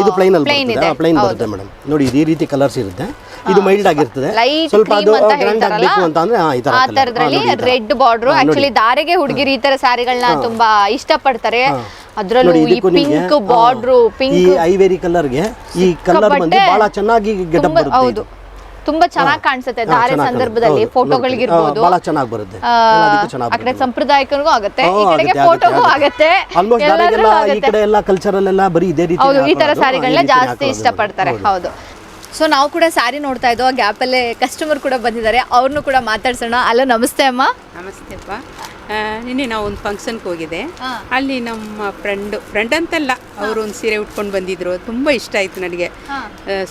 ಇದು ಪ್ಲೈನ್ ಅಲ್ಲಿ ಬರ್ತದೆ, ಪ್ಲೈನ್ ಬರುತ್ತೆ ಮೇಡಮ್. ನೋಡಿ ಈ ರೀತಿ ಕಲರ್ಸ್ ಇರುತ್ತೆ. ಇದು ಮೈಲ್ಡ್ ಆಗಿರ್ತದೆ, ಸ್ವಲ್ಪ ಅದು ಗ್ರ್ಯಾಂಡ್ ಆಗಬೇಕು ಅಂತ ಅಂದ್ರೆ ಈ ತರ ರೆಡ್ ಬಾರ್ಡರ್. ಆಕ್ಚುಲಿ ದಾರಿಗೆ ಹುಡುಗಿರು ಈ ತರ ಸ್ಯಾರಿಗಳನ್ನ ತುಂಬಾ ಇಷ್ಟಪಡ್ತಾರೆ. ಅದರಲ್ಲೂ ಈ ಪಿಂಕ್ ಬಾರ್ಡರ್, ಪಿಂಕ್ ಐವೇರಿ ಕಲರ್ಗೆ ಈ ಕಲರ್ ಬಂದು ಬಹಳ ಚೆನ್ನಾಗಿ ಗೆಟಪ್ ಬರುತ್ತೆ. ತುಂಬಾ ಚೆನ್ನಾಗಿ ಕಾಣಿಸುತ್ತೆ ಧಾರೆ ಸಂದರ್ಭದಲ್ಲಿ, ಫೋಟೋಗಳಿಗಿರ್ಬೋದು ಬಹಳ ಚೆನ್ನಾಗಿ ಬರುತ್ತೆ. ಆ ಕಡೆ ಸಂಪ್ರದಾಯಕ್ಕೂ ಆಗುತ್ತೆ, ಈ ಕಡೆಗೆ ಫೋಟೋಗೂ ಆಗುತ್ತೆ. ಈ ಕಡೆ ಎಲ್ಲ ಕಲ್ಚರಲ್ ಎಲ್ಲ ಬರೀ ಇದೇ ರೀತಿ ಈ ತರ ಸ್ಯಾರಿಗಳನ್ನ ಜಾಸ್ತಿ ಇಷ್ಟಪಡ್ತಾರೆ. ಹೌದು. ಸೊ ನಾವು ಕೂಡ ಸ್ಯಾರಿ ನೋಡ್ತಾ ಇದ್ದೋ, ಆ ಗ್ಯಾಪಲ್ಲೇ ಕಸ್ಟಮರ್ ಕೂಡ ಬಂದಿದ್ದಾರೆ, ಅವ್ರನ್ನೂ ಕೂಡ ಮಾತಾಡ್ಸೋಣ. ಅಲ್ಲ, ನಮಸ್ತೆ ಅಮ್ಮ. ನಮಸ್ತೆ ಅಪ್ಪ. ನಿನ್ನೆ ನಾವು ಒಂದು ಫಂಕ್ಷನ್ಗೆ ಹೋಗಿದ್ದೆ. ಅಲ್ಲಿ ನಮ್ಮ ಫ್ರೆಂಡ್ ಅಂತಲ್ಲ, ಅವರು ಒಂದು ಸೀರೆ ಉಟ್ಕೊಂಡು ಬಂದಿದ್ರು. ತುಂಬ ಇಷ್ಟ ಆಯಿತು ನನಗೆ.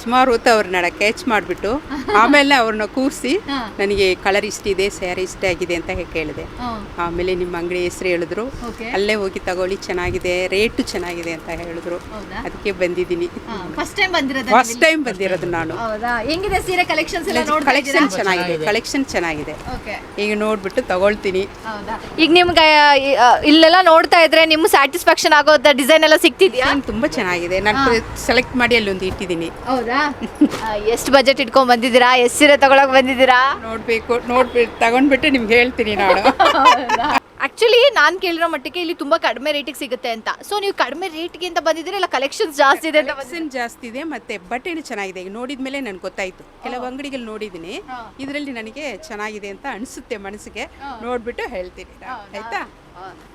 ಸುಮಾರು ಹೊತ್ತು ಅವ್ರನ್ನ ಕ್ಯಾಚ್ ಮಾಡಿಬಿಟ್ಟು ಆಮೇಲೆ ಅವ್ರನ್ನ ಕೂರಿಸಿ ನನಗೆ ಕಲರ್ ಇಷ್ಟ ಇದೆ, ಸ್ಯಾರಿ ಇಷ್ಟ ಆಗಿದೆ ಅಂತ ಕೇಳಿದೆ. ಆಮೇಲೆ ನಿಮ್ಮ ಅಂಗಡಿ ಹೆಸರು ಹೇಳಿದ್ರು, ಅಲ್ಲೇ ಹೋಗಿ ತಗೊಳ್ಳಿ, ಚೆನ್ನಾಗಿದೆ, ರೇಟು ಚೆನ್ನಾಗಿದೆ ಅಂತ ಹೇಳಿದ್ರು. ಅದಕ್ಕೆ ಬಂದಿದ್ದೀನಿ. ಫಸ್ಟ್ ಟೈಮ್ ಬಂದಿರೋದು ನಾನು. ಕಲೆಕ್ಷನ್ ಚೆನ್ನಾಗಿದೆ, ಕಲೆಕ್ಷನ್ ಚೆನ್ನಾಗಿದೆ. ಈಗ ನೋಡ್ಬಿಟ್ಟು ತಗೊಳ್ತೀನಿ. ಈಗ ನಿಮ್ಗೆ ಇಲ್ಲೆಲ್ಲ ನೋಡ್ತಾ ಇದ್ರೆ ನಿಮ್ಮ ಸ್ಯಾಟಿಸ್ಫ್ಯಾಕ್ಷನ್ ಆಗೋ ಡಿಸೈನ್ ಎಲ್ಲ ಸಿಗ್ತಿದ್ಯಾ? ತುಂಬಾ ಚೆನ್ನಾಗಿದೆ. ನಾನು ಸೆಲೆಕ್ಟ್ ಮಾಡಿ ಅಲ್ಲೊಂದು ಇಟ್ಟಿದ್ದೀನಿ. ಹೌದಾ? ಎಷ್ಟು ಬಜೆಟ್ ಇಟ್ಕೊಂಡ್ ಬಂದಿದ್ದೀರಾ? ಎಷ್ಟು ಸೀರೆ ತಗೊಳಕ್ ಬಂದಿದ್ದೀರಾ? ನೋಡ್ಬೇಕು ತಗೊಂಡ್ಬಿಟ್ಟು ನಿಮ್ಗೆ ಹೇಳ್ತೀನಿ ನಾನು. ಆಕ್ಚುಲಿ ನಾನು ಕೇಳಿರೋ ಮಟ್ಟಿಗೆ ಇಲ್ಲಿ ತುಂಬಾ ಕಡಿಮೆ ರೇಟಿಗೆ ಸಿಗುತ್ತೆ ಅಂತ. ಸೊ ನೀವು ಕಡಿಮೆ ರೇಟ್ಗೆ ಅಂತ ಬಂದಿದ್ದೀರಾ, ಇಲ್ಲ ಕಲೆಕ್ಷನ್ಸ್ ಜಾಸ್ತಿ ಇದೆ ಅಂತ? ಕಲೆಕ್ಷನ್ ಜಾಸ್ತಿ ಇದೆ, ಮತ್ತೆ ಬಟ್ಟೆನೂ ಚೆನ್ನಾಗಿದೆ. ಈಗ ನೋಡಿದ್ಮೇಲೆ ನನ್ಗೆ ಗೊತ್ತಾಯ್ತು. ಕೆಲವು ಅಂಗಡಿಗಳು ನೋಡಿದ್ದೀನಿ, ಇದರಲ್ಲಿ ನನಗೆ ಚೆನ್ನಾಗಿದೆ ಅಂತ ಅನಿಸುತ್ತೆ ಮನಸ್ಸಿಗೆ. ನೋಡ್ಬಿಟ್ಟು ಹೇಳ್ತೀನಿ, ಆಯ್ತಾ?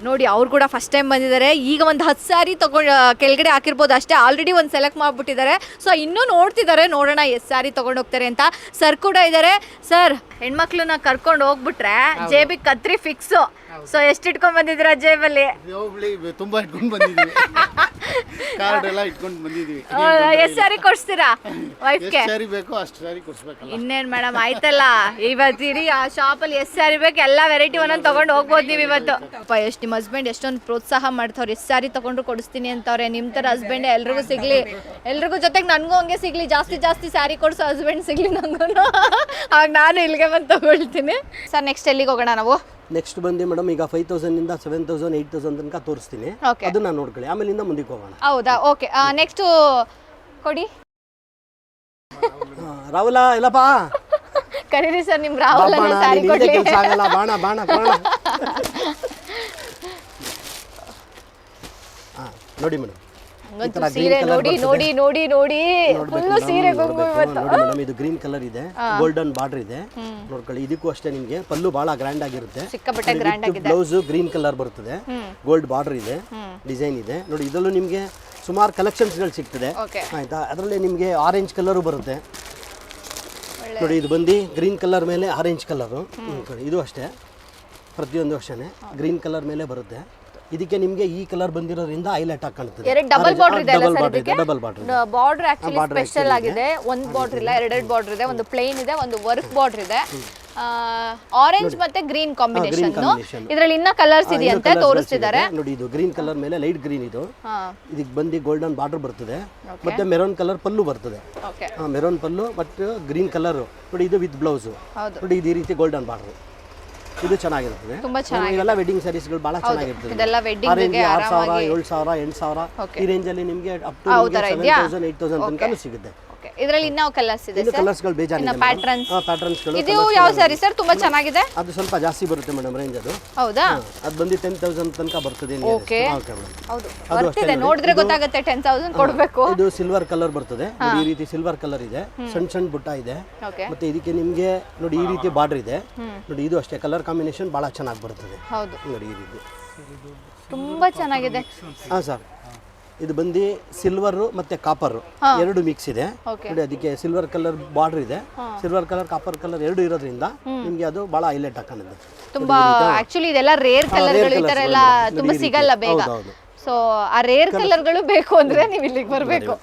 ನೋಡಿ, ಅವ್ರು ಕೂಡ ಫಸ್ಟ್ ಟೈಮ್ ಬಂದಿದ್ದಾರೆ. ಈಗ ಒಂದು 10 ಸ್ಯಾರಿ ಕೆಳಗಡೆ ಹಾಕಿರ್ಬೋದು ಅಷ್ಟೇ, ಆಲ್ರೆಡಿ ಒಂದು ಸೆಲೆಕ್ಟ್ ಮಾಡಿಬಿಟ್ಟಿದ್ದಾರೆ. ಸೊ ಇನ್ನೂ ನೋಡ್ತಿದ್ದಾರೆ, ನೋಡೋಣ ಎಷ್ಟು ಸ್ಯಾರಿ ತೊಗೊಂಡು ಹೋಗ್ತಾರೆ ಅಂತ. ಸರ್ ಕೂಡ ಇದ್ದಾರೆ. ಸರ್, ಹೆಣ್ಮಕ್ಳನ್ನ ಕರ್ಕೊಂಡು ಹೋಗ್ಬಿಟ್ರೆ ಜೇಬಿಗೆ ಕತ್ರಿ ಫಿಕ್ಸು. ಸೊ ಎಷ್ಟು ಇಟ್ಕೊಂಡ್ ಬಂದಿದ್ದೀರಾ ಜೇಬಲ್ಲಿ? ತುಂಬಾ ಇಟ್ಕೊಂಡು ಬಂದಿದ್ದೀವಿ, ಕಾರ್ಡ್ ಎಲ್ಲ ಇಟ್ಕೊಂಡು ಬಂದಿದ್ದೀವಿ. ಎಷ್ಟು ಸ್ಯಾರಿ ಕೊಡ್ಸ್ತೀರಾ ವೈಫ್ಗೆ? ಸ್ಯಾರಿ ಬೇಕು ಅಷ್ಟು ಸ್ಯಾರಿ ಕೊಡ್ಸ್ಬೇಕಲ್ಲ. ಇನ್ನೇನು ಮೇಡಮ್, ಆಯ್ತಲ್ಲ. ಇವತ್ತು ಇಡೀ ಆ ಶಾಪಲ್ಲಿ ಎಷ್ಟು ಸ್ಯಾರಿ ಬೇಕು ಎಲ್ಲ ವೆರೈಟಿ ಒಂದೊಂದು ತೊಗೊಂಡು ಹೋಗ್ಬೋದು ನೀವು ಇವತ್ತು. ಎಷ್ಟು ನಿಮ್ಮ ಹಸ್ಬೆಂಡ್ ಎಷ್ಟೊಂದು ಪ್ರೋತ್ಸಾಹ ಮಾಡ್ತವ್ರು, ಎಷ್ಟು ಸ್ಯಾರಿ ತೊಗೊಂಡ್ರು ಕೊಡಿಸ್ತೀನಿ ಅಂತವ್ರೆ. ನಿಮ್ಮ ಥರ ಹಸ್ಬೆಂಡ್ ಎಲ್ರಿಗೂ ಸಿಗಲಿ, ಎಲ್ರಿಗೂ ಜೊತೆಗೆ ನನಗೂ ಹಂಗೆ ಸಿಗಲಿ, ಜಾಸ್ತಿ ಸ್ಯಾರಿ ಕೊಡಿಸೋ ಹಸ್ಬೆಂಡ್ ಸಿಗಲಿ ನನಗೂ. ಆಗ ನಾನು ಇಲ್ಲಿಗೆ ಬಂದು ತೊಗೊಳ್ತೀನಿ. ಸರ್, ನೆಕ್ಸ್ಟ್ ಎಲ್ಲಿಗೆ ಹೋಗೋಣ ನಾವು? ನೆಕ್ಸ್ಟ್ ಬಂದು ಮೇಡಮ್ ಈಗ 5,000 ಇಂದ 7,000 8,000 ತನಕ ತೋರಿಸ್ತೀನಿ, ಅದನ್ನ ನೋಡ್ಕೊಳ್ಳಿ. ಆಮೇಲಿಂದ ಮುಂದಕ್ಕೆ ಹೋಗೋಣ. ಹೌದಾ? ಓಕೆ, ನೆಕ್ಸ್ಟ್ ಕೊಡಿ. ರಾಹುಲ ಇಲ್ಲಪ್ಪ ಕರೀರಿ ಸರ್ ನಿಮ್ ರಾಹುಲ್ ಬಾಣ, ಸ್ಯಾರಿ ನೀನ್ ಹಿಂದೆ ಕೊಡ್ಲಿ. ಕೆಲ್ಸ ಆಗಲ್ಲ ಬಾಣ ಬಾಣ ಬಾಣ ನೋಡಿ ಮೇಡಮ್ ಹಂಗಂತೂ ಸೀರೆ ನೋಡಿ ನೋಡಿ ನೋಡಿ ನೋಡಿ ಫುಲ್ಲು ಸೀರೆ ಗೊಂಬು ಇವತ್ತು. ನೋಡಿ ಮೇಡಮ್ ಇದು ಗ್ರೀನ್ ಕಲರ್ ಇದೆ, ಗೋಲ್ಡನ್ ಬಾರ್ಡರ್ ಇದೆ ನೋಡ್ಕೊಳ್ಳಿ. ಇದಕ್ಕೂ ಅಷ್ಟೇ ನಿಮಗೆ ಪಲ್ಲು ಬಹಳ ಗ್ರ್ಯಾಂಡ್ ಆಗಿರುತ್ತೆ, ಸಿಕ್ಕಾಪಟ್ಟೆ ಗ್ರ್ಯಾಂಡ್ ಆಗಿದೆ. ಬ್ಲೌಸ್ ಗ್ರೀನ್ ಕಲರ್ ಬರ್ತದೆ, ಗೋಲ್ಡ್ ಬಾರ್ಡರ್ ಇದೆ, ಡಿಸೈನ್ ಇದೆ ನೋಡಿ. ಇದರಲ್ಲೂ ನಿಮಗೆ ಸುಮಾರು ಕಲೆಕ್ಷನ್ಸ್ಗಳು ಸಿಗ್ತದೆ ಓಕೆ ಆಯ್ತಾ. ಅದರಲ್ಲಿ ನಿಮಗೆ ಆರೆಂಜ್ ಕಲರು ಬರುತ್ತೆ ನೋಡಿ. ಇದು ಬಂದು ಗ್ರೀನ್ ಕಲರ್ ಮೇಲೆ ಆರೆಂಜ್ ಕಲರು, ಇದು ಅಷ್ಟೇ ಪ್ರತಿಯೊಂದು ಅಷ್ಟೇ ಗ್ರೀನ್ ಕಲರ್ ಮೇಲೆ ಬರುತ್ತೆ. ಇದಕ್ಕೆ ನಿಮಗೆ ಈ ಕಲರ್ ಬಂದಿರೋದ್ರಿಂದ ಹೈಲೈಟ್ ಆಗಿ ಕಾಣುತ್ತದೆ. ಎರಡು ಡಬಲ್ ಬಾರ್ಡರ್ ಇದೆ ಅಲ್ಲ ಸರ್ ಇದಕ್ಕೆ? Double border border actually special ಆಗಿದೆ. ಒಂದು ಬಾರ್ಡರ್ ಇಲ್ಲ, ಎರಡೆರಡು ಬಾರ್ಡರ್ ಇದೆ, ಒಂದು ಪ್ಲೇನ್ ಇದೆ, ಒಂದು ವರ್ಕ್ ಬಾರ್ಡರ್ ಇದೆ. ಆರೆಂಜ್ ಮತ್ತೆ ಗ್ರೀನ್ ಕಾಂಬಿನೇಷನ್. ಇದರಲ್ಲಿ ಇನ್ನ ಕಲರ್ಸ್ ಇದೆಯಂತೆ ತೋರಿಸ್ತಿದ್ದಾರೆ ನೋಡಿ. ಇದು ಗ್ರೀನ್ ಕಲರ್ ಮೇಲೆ ಲೈಟ್ ಗ್ರೀನ್, ಇದು ಇದಕ್ಕೆ ಬಂದು ಗೋಲ್ಡನ್ ಬಾರ್ಡರ್ ಬರ್ತದೆ, ಮತ್ತೆ ಮೆರೂನ್ ಕಲರ್ ಪಲ್ಲು ಬರ್ತದೆ. ಓಕೆ ಮೆರೂನ್ ಪಲ್ಲು ಮತ್ತು ಗ್ರೀನ್ ಕಲರ್ ನೋಡಿ. ಇದು ವಿತ್ ಬ್ಲೌಸ್ ನೋಡಿ, ಇದು ಈ ರೀತಿ ಗೋಲ್ಡನ್ ಬಾರ್ಡರ್, ಇದು ಚೆನ್ನಾಗಿರ್ತದೆ. ತುಂಬಾ ಚೆನ್ನಾಗಿದೆ. ಇವೆಲ್ಲ ವೆಡ್ಡಿಂಗ್ ಸ್ಯಾರೀಸ್ಗಳು ಬಹಳ ಚೆನ್ನಾಗಿರ್ತದೆ. ಇದೆಲ್ಲ ವೆಡ್ಡಿಂಗ್ ಗೆ 6000 7000 8000 ಈ ರೇಂಜ್ ಅಲ್ಲಿ ನಿಮಗೆ ಅಪ್ ಟು 7000 8000 ತನಕ ಸಿಗುತ್ತೆ. ಓಕೆ ಇದರಲ್ಲಿ ಇನ್ನ ಕಲರ್ಸ್ ಇದೆ ಇನ್ನು ಸರ್? ಕಲರ್ಸ್ಗಳು ಬೇಜಾನಿದೆ ಪ್ಯಾಟರ್ನ್ಸ್. ಪ್ಯಾಟರ್ನ್ಸ್ಗಳು. ಇದು ಯಾವ ಸ್ಯಾರಿ ಸರ್? ತುಂಬಾ ಚೆನ್ನಾಗಿದೆ. ಅದು ಸ್ವಲ್ಪ ಜಾಸ್ತಿ ಬರುತ್ತೆ ಮೇಡಮ್ ರೇಂಜ್. ಅದು ಹೌದಾ? ಅದು ಬಂದು 10000 ತನಕ ಬರ್ತದೆ. ಓಕೆ ಮೇಡಮ್ ಹೌದು ಬರ್ತಿದೆ, ನೋಡಿದ್ರೆ ಗೊತ್ತಾಗುತ್ತೆ 10000 ಕೊಡಬೇಕು. ಇದು ಸಿಲ್ವರ್ ಕಲರ್ ಬರ್ತದೆ ನೋಡಿ. ಈ ರೀತಿ ಸಿಲ್ವರ್ ಕಲರ್ ಇದೆ, ಸಣ್ಣ ಸಣ್ಣ ಬುಟ್ಟ ಇದೆ. ಓಕೆ ಮತ್ತೆ ಇದಕ್ಕೆ ನಿಮಗೆ ನೋಡಿ ಈ ರೀತಿ ಬಾರ್ಡರ್ ಇದೆ ನೋಡಿ. ಇದು ಅಷ್ಟೇ ಕಲರ್ ಕಾಂಬಿನೇಷನ್ ಬಹಳ ಚೆನ್ನಾಗಿ ಬರ್ತದೆ ಹೌದು, ನೋಡಿ ಈ ರೀತಿ ತುಂಬಾ ಚೆನ್ನಾಗಿದೆ. ಹಾಂ ಸರ್, ಇದು ಬಂದು ಸಿಲ್ವರ್ ಮತ್ತೆ ಕಾಪರ್ ಎರಡು ಮಿಕ್ಸ್ ಇದೆ ನೋಡಿ. ಅದಕ್ಕೆ ಸಿಲ್ವರ್ ಕಲರ್ ಬಾರ್ಡರ್ ಇದೆ, ಸಿಲ್ವರ್ ಕಲರ್ ಕಾಪರ್ ಕಲರ್ ಎರಡು ಇರೋದ್ರಿಂದ ನಿಮಗೆ ಅದು ಬಹಳ ಹೈಲೈಟ್ ಹಾಕೊಂಡಿದೆ. ತುಂಬಾ ಆಕ್ಚುಲಿ ಇದೆಲ್ಲ ರೇರ್ ಕಲರ್ಗಳು, ಈ ತರ ಎಲ್ಲ ತುಂಬಾ ಸಿಗಲ್ಲ ಬೇಗ. ಸೊ ಆ ರೇರ್ ಕಲರ್ಗಳು ಬೇಕು ಅಂದ್ರೆ ನೀವು ಇಲ್ಲಿಗೆ ಬರಬೇಕು.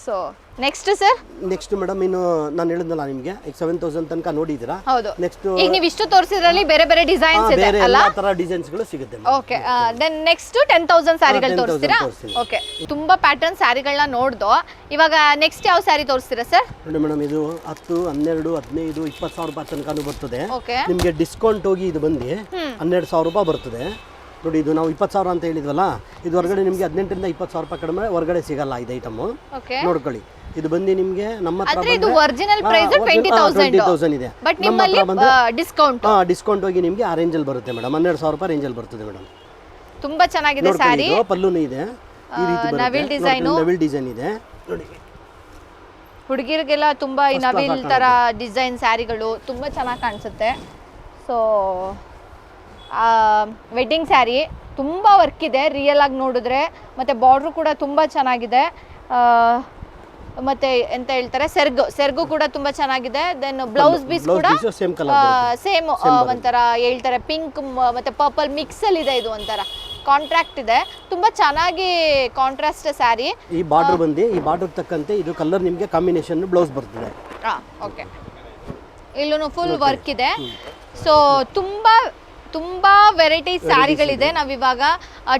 So next sir? Next madam ಇನ್ನು ನಾನು ಹೇಳಿದ್ನಲ್ಲ ನಿಮಗೆ, ಈಗ 7000 ತನಕ ನೋಡಿದ್ದೀರಾ. ಹೌದು. ನೆಕ್ಸ್ಟ್ ಈಗ ನೀವು ಇಷ್ಟು ತೋರಿಸಿದ್ರಲ್ಲಿ ಬೇರೆ ಬೇರೆ ಡಿಸೈನ್ಸ್ ಇದೆ ಬೇರೆ ಅಲ್ಲ? ಎಲ್ಲ ತರ ಡಿಸೈನ್ಸ್ಗಳು ಸಿಗುತ್ತೆ. ಓಕೆ ದೆನ್ ನೆಕ್ಸ್ಟ್ 10000 ಸ್ಯಾರಿಗಳು ತೋರಿಸ್ತೀರಾ? ಓಕೆ ತುಂಬಾ ಪ್ಯಾಟರ್ನ್ ಸ್ಯಾರಿಗಳನ್ನ ನೋಡ್ದೋ. ಇವಾಗ ನೆಕ್ಸ್ಟ್ ಯಾವ ಸ್ಯಾರಿ ತೋರಿಸ್ತೀರಾ ಸರ್? ನೋಡಿ ಮೇಡಮ್, ಇದು 10 12 15 20,000 ರೂಪಾಯಿ ತನಕ ಬರ್ತದೆ. ಓಕೆ ನಿಮಗೆ ಡಿಸ್ಕೌಂಟ್ ಹೋಗಿ ಇದು ಬಂದು 12,000 ರೂಪಾಯಿ ಬರ್ತದೆ ನೋಡಿ. ಇದು ನಾವು 20,000 ಅಂತ ಹೇಳಿದ್ವಲ್ಲ, ಇದು ಹೊರಗಡೆ ನಿಮಗೆ 18ರಿಂದ 20,000 ರೂಪಾಯಿ ಕಡಿಮೆ ಹೊರಗಡೆ ಸಿಗಲ್ಲ ಇದು ಐಟಮು. ಓಕೆ ನೋಡ್ಕೊಳ್ಳಿ, ಇದು ಬಂದು ನಿಮಗೆ ನಮ್ಮ ಹತ್ರ ಅಂದ್ರೆ ಇದು ಒರಿಜಿನಲ್ ಪ್ರೈಸ್ 20,000 ಇದೆ. ಬಟ್ ನಿಮ್ಮಲ್ಲಿ ಡಿಸ್ಕೌಂಟ್ ಡಿಸ್ಕೌಂಟ್ ಹೋಗಿ ನಿಮಗೆ ಆ ರೇಂಜಲ್ಲಿ ಬರುತ್ತೆ ಮೇಡಮ್, 12,000 ರೂಪಾಯಿ ರೇಂಜಲ್ಲಿ ಬರ್ತದೆ ಮೇಡಮ್. ತುಂಬಾ ಚೆನ್ನಾಗಿದೆ ಸ್ಯಾರಿ. ಪಲ್ಲುನು ಇದೆ ಈ ರೀತಿ ನವಿಲ್ ಡಿಸೈನ್, ನವಿಲ್ ಡಿಸೈನ್ ಇದೆ ನೋಡಿ. ಹುಡುಗಿರಿಗೆಲ್ಲ ತುಂಬಾ ಈ ನವಿಲ್ ತರ ಡಿಸೈನ್ ಸ್ಯಾರಿಗಳು ತುಂಬಾ ಚೆನ್ನಾಗಿ ಕಾಣಿಸುತ್ತೆ. ಸೊ ವೆಡ್ಡಿಂಗ್ ಸ್ಯಾರಿ ತುಂಬಾ ವರ್ಕ್ ಇದೆ ರಿಯಲ್ ಆಗಿ ನೋಡಿದ್ರೆ, ಮತ್ತೆ ಬಾರ್ಡ್ರು ಕೂಡ ತುಂಬಾ ಚೆನ್ನಾಗಿದೆ. ಮತ್ತೆ ಎಂತ ಹೇಳ್ತಾರೆ, ಸೆರ್ಗು ಕೂಡ ತುಂಬಾ ಚೆನ್ನಾಗಿದೆ. ದೆನ್ ಬ್ಲೌಸ್ ಪೀಸ್ ಕೂಡ ಸೇಮ್ ಒಂಥರ ಹೇಳ್ತಾರೆ ಪಿಂಕ್ ಮತ್ತೆ ಪರ್ಪಲ್ ಮಿಕ್ಸ್ ಅಲ್ಲಿ ಇದೆ. ಇದು ಒಂಥರ ಕಾಂಟ್ರಾಕ್ಟ್ ಇದೆ, ತುಂಬಾ ಚೆನ್ನಾಗಿ ಕಾಂಟ್ರಾಸ್ಟ್ ಸ್ಯಾರಿ. ಈ ಬಾರ್ಡರ್ ಬಂದು ಈ ಬಾರ್ಡರ್ ತಕ್ಕಂತೆ ಇದು ಕಲರ್ ನಿಮಗೆ ಕಾಂಬಿನೇಷನ್ ಬ್ಲೌಸ್ ಬರ್ತದೆ. ಓಕೆ ಇಲ್ಲೂ ಫುಲ್ ವರ್ಕ್ ಇದೆ. ಸೊ ತುಂಬಾ ವೆರೈಟಿ ಸ್ಯಾರಿಗಳಿದೆ. ನಾವಿವಾಗ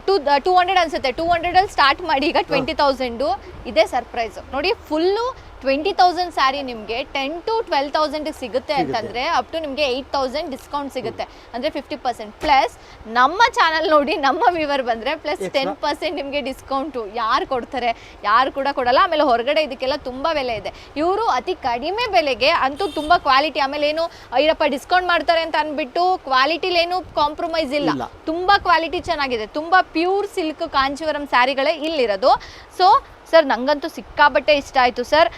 200 ಅನ್ಸುತ್ತೆ, 200 ಅಲ್ಲಿ ಸ್ಟಾರ್ಟ್ ಮಾಡಿ ಈಗ 20,000 ಇದೆ ಸರ್ಪ್ರೈಸ್ ನೋಡಿ. ಫುಲ್ಲು 20,000 ಸ್ಯಾರಿ ನಿಮಗೆ 10 to 12,000 ಸಿಗುತ್ತೆ ಅಂತಂದರೆ ಅಪ್ ಟು ನಿಮಗೆ 8,000 ಡಿಸ್ಕೌಂಟ್ ಸಿಗುತ್ತೆ, ಅಂದರೆ 50%. ಪ್ಲಸ್ ನಮ್ಮ ಚಾನಲ್ ನೋಡಿ ನಮ್ಮ ವ್ಯೂವರ್ ಬಂದರೆ ಪ್ಲಸ್ 10% ನಿಮಗೆ ಡಿಸ್ಕೌಂಟು ಯಾರು ಕೊಡ್ತಾರೆ? ಯಾರು ಕೂಡ ಕೊಡಲ್ಲ. ಆಮೇಲೆ ಹೊರಗಡೆ ಇದಕ್ಕೆಲ್ಲ ತುಂಬ ಬೆಲೆ ಇದೆ. ಇವರು ಅತಿ ಕಡಿಮೆ ಬೆಲೆಗೆ ಅಂತೂ ತುಂಬ ಕ್ವಾಲಿಟಿ, ಆಮೇಲೆ ಏನು ಅಯ್ಯಪ್ಪ ಡಿಸ್ಕೌಂಟ್ ಮಾಡ್ತಾರೆ ಅಂತ ಅಂದ್ಬಿಟ್ಟು ಕ್ವಾಲಿಟಿಲೇನು ಕಾಂಪ್ರಮೈಸ್ ಇಲ್ಲ. ತುಂಬ ಕ್ವಾಲಿಟಿ ಚೆನ್ನಾಗಿದೆ, ತುಂಬ ಪ್ಯೂರ್ ಸಿಲ್ಕ್ ಕಾಂಚೀವರಂ ಸ್ಯಾರಿಗಳೇ ಇಲ್ಲಿರೋದು. ಸೊ ಸರ್ ನಂಗಂತೂ ಸಿಕ್ಕಾಬಟ್ಟೆ ಇಷ್ಟ ಆಯ್ತು ಸರ್.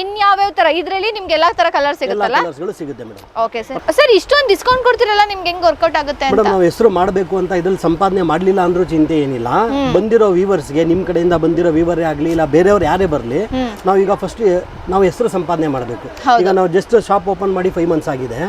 ಇನ್ಯಾವ್ಯಾವ ತರ ಇದರಲ್ಲಿ ನಿಮ್ಗೆ ಎಲ್ಲಾ ತರ ಕಲರ್ ಸಿಗುತ್ತಲ್ಲ? ಸಿಗುತ್ತೆ ಮೇಡಮ್. Okay sir. ಸರ್ ಇಷ್ಟೊಂದು ಡಿಸ್ಕೌಂಟ್ ಕೊಡ್ತಿರಲ್ಲ, ನಿಮ್ಗೆ ಹೆಂಗ್ ವರ್ಕೌಟ್ ಆಗುತ್ತೆ ಅಂತ? ಮೇಡಮ್ ನಾವು ಹೆಸರು ಮಾಡಬೇಕು ಅಂತ ಇದ್ರಲ್ಲಿ ಸಂಪಾದನೆ ಮಾಡಲಿಲ್ಲ ಅಂದ್ರೂ ಚಿಂತೆ ಏನಿಲ್ಲ. ಬಂದಿರೋ ವ್ಯೂವರ್ಸ್ಗೆ, ನಿಮ್ಮ ಕಡೆಯಿಂದ ಬಂದಿರೋ ವ್ಯೂವರೇ ಆಗಲಿ ಇಲ್ಲ ಬೇರೆಯವ್ರು ಯಾರೇ ಬರಲಿ, ನಾವು ಈಗ ಫಸ್ಟ್ ನಾವು ಹೆಸರು ಸಂಪಾದನೆ ಮಾಡಬೇಕು. ಈಗ ನಾವು ಜಸ್ಟ್ ಶಾಪ್ ಓಪನ್ ಮಾಡಿ 5 months ಆಗಿದೆ.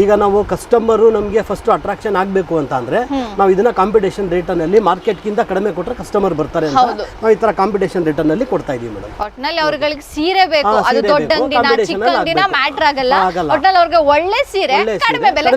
ಈಗ ನಾವು ಕಸ್ಟಮರು ನಮಗೆ ಫಸ್ಟ್ ಅಟ್ರಾಕ್ಷನ್ ಆಗಬೇಕು ಅಂತ ಅಂದ್ರೆ ನಾವು ಇದನ್ನ ಕಾಂಪಿಟೇಷನ್ ರೇಟಲ್ಲಿ ಮಾರ್ಕೆಟ್ಗಿಂತ ಕಡಿಮೆ ಕೊಟ್ಟರೆ ಕಸ್ಟಮರ್ ಬರ್ತಾರೆ ಅಂತ ನಾವು ಈ ತರ ಕಾಂಪಿಟೇಷನ್ ರೇಟ್ ನಲ್ಲಿ ಕೊಡ್ತಾ ಇದೀವಿ ಮೇಡಮ್. ಒಟ್ನಲ್ಲಿ ಅವ್ರಿಗೆ ಸೀರೆ ಬೇಕು, ಅದು ದೊಡ್ಡ ಅಂಗಡಿನ ಚಿಕ್ಕ ಅಂಗಡಿನ ಮ್ಯಾಟರ್ ಆಗಲ್ಲ. ಒಟ್ನಲ್ಲಿ ಅವ್ರಿಗೆ ಒಳ್ಳೆ ಸೀರೆ ಕಡಿಮೆ ಬೆಲೆ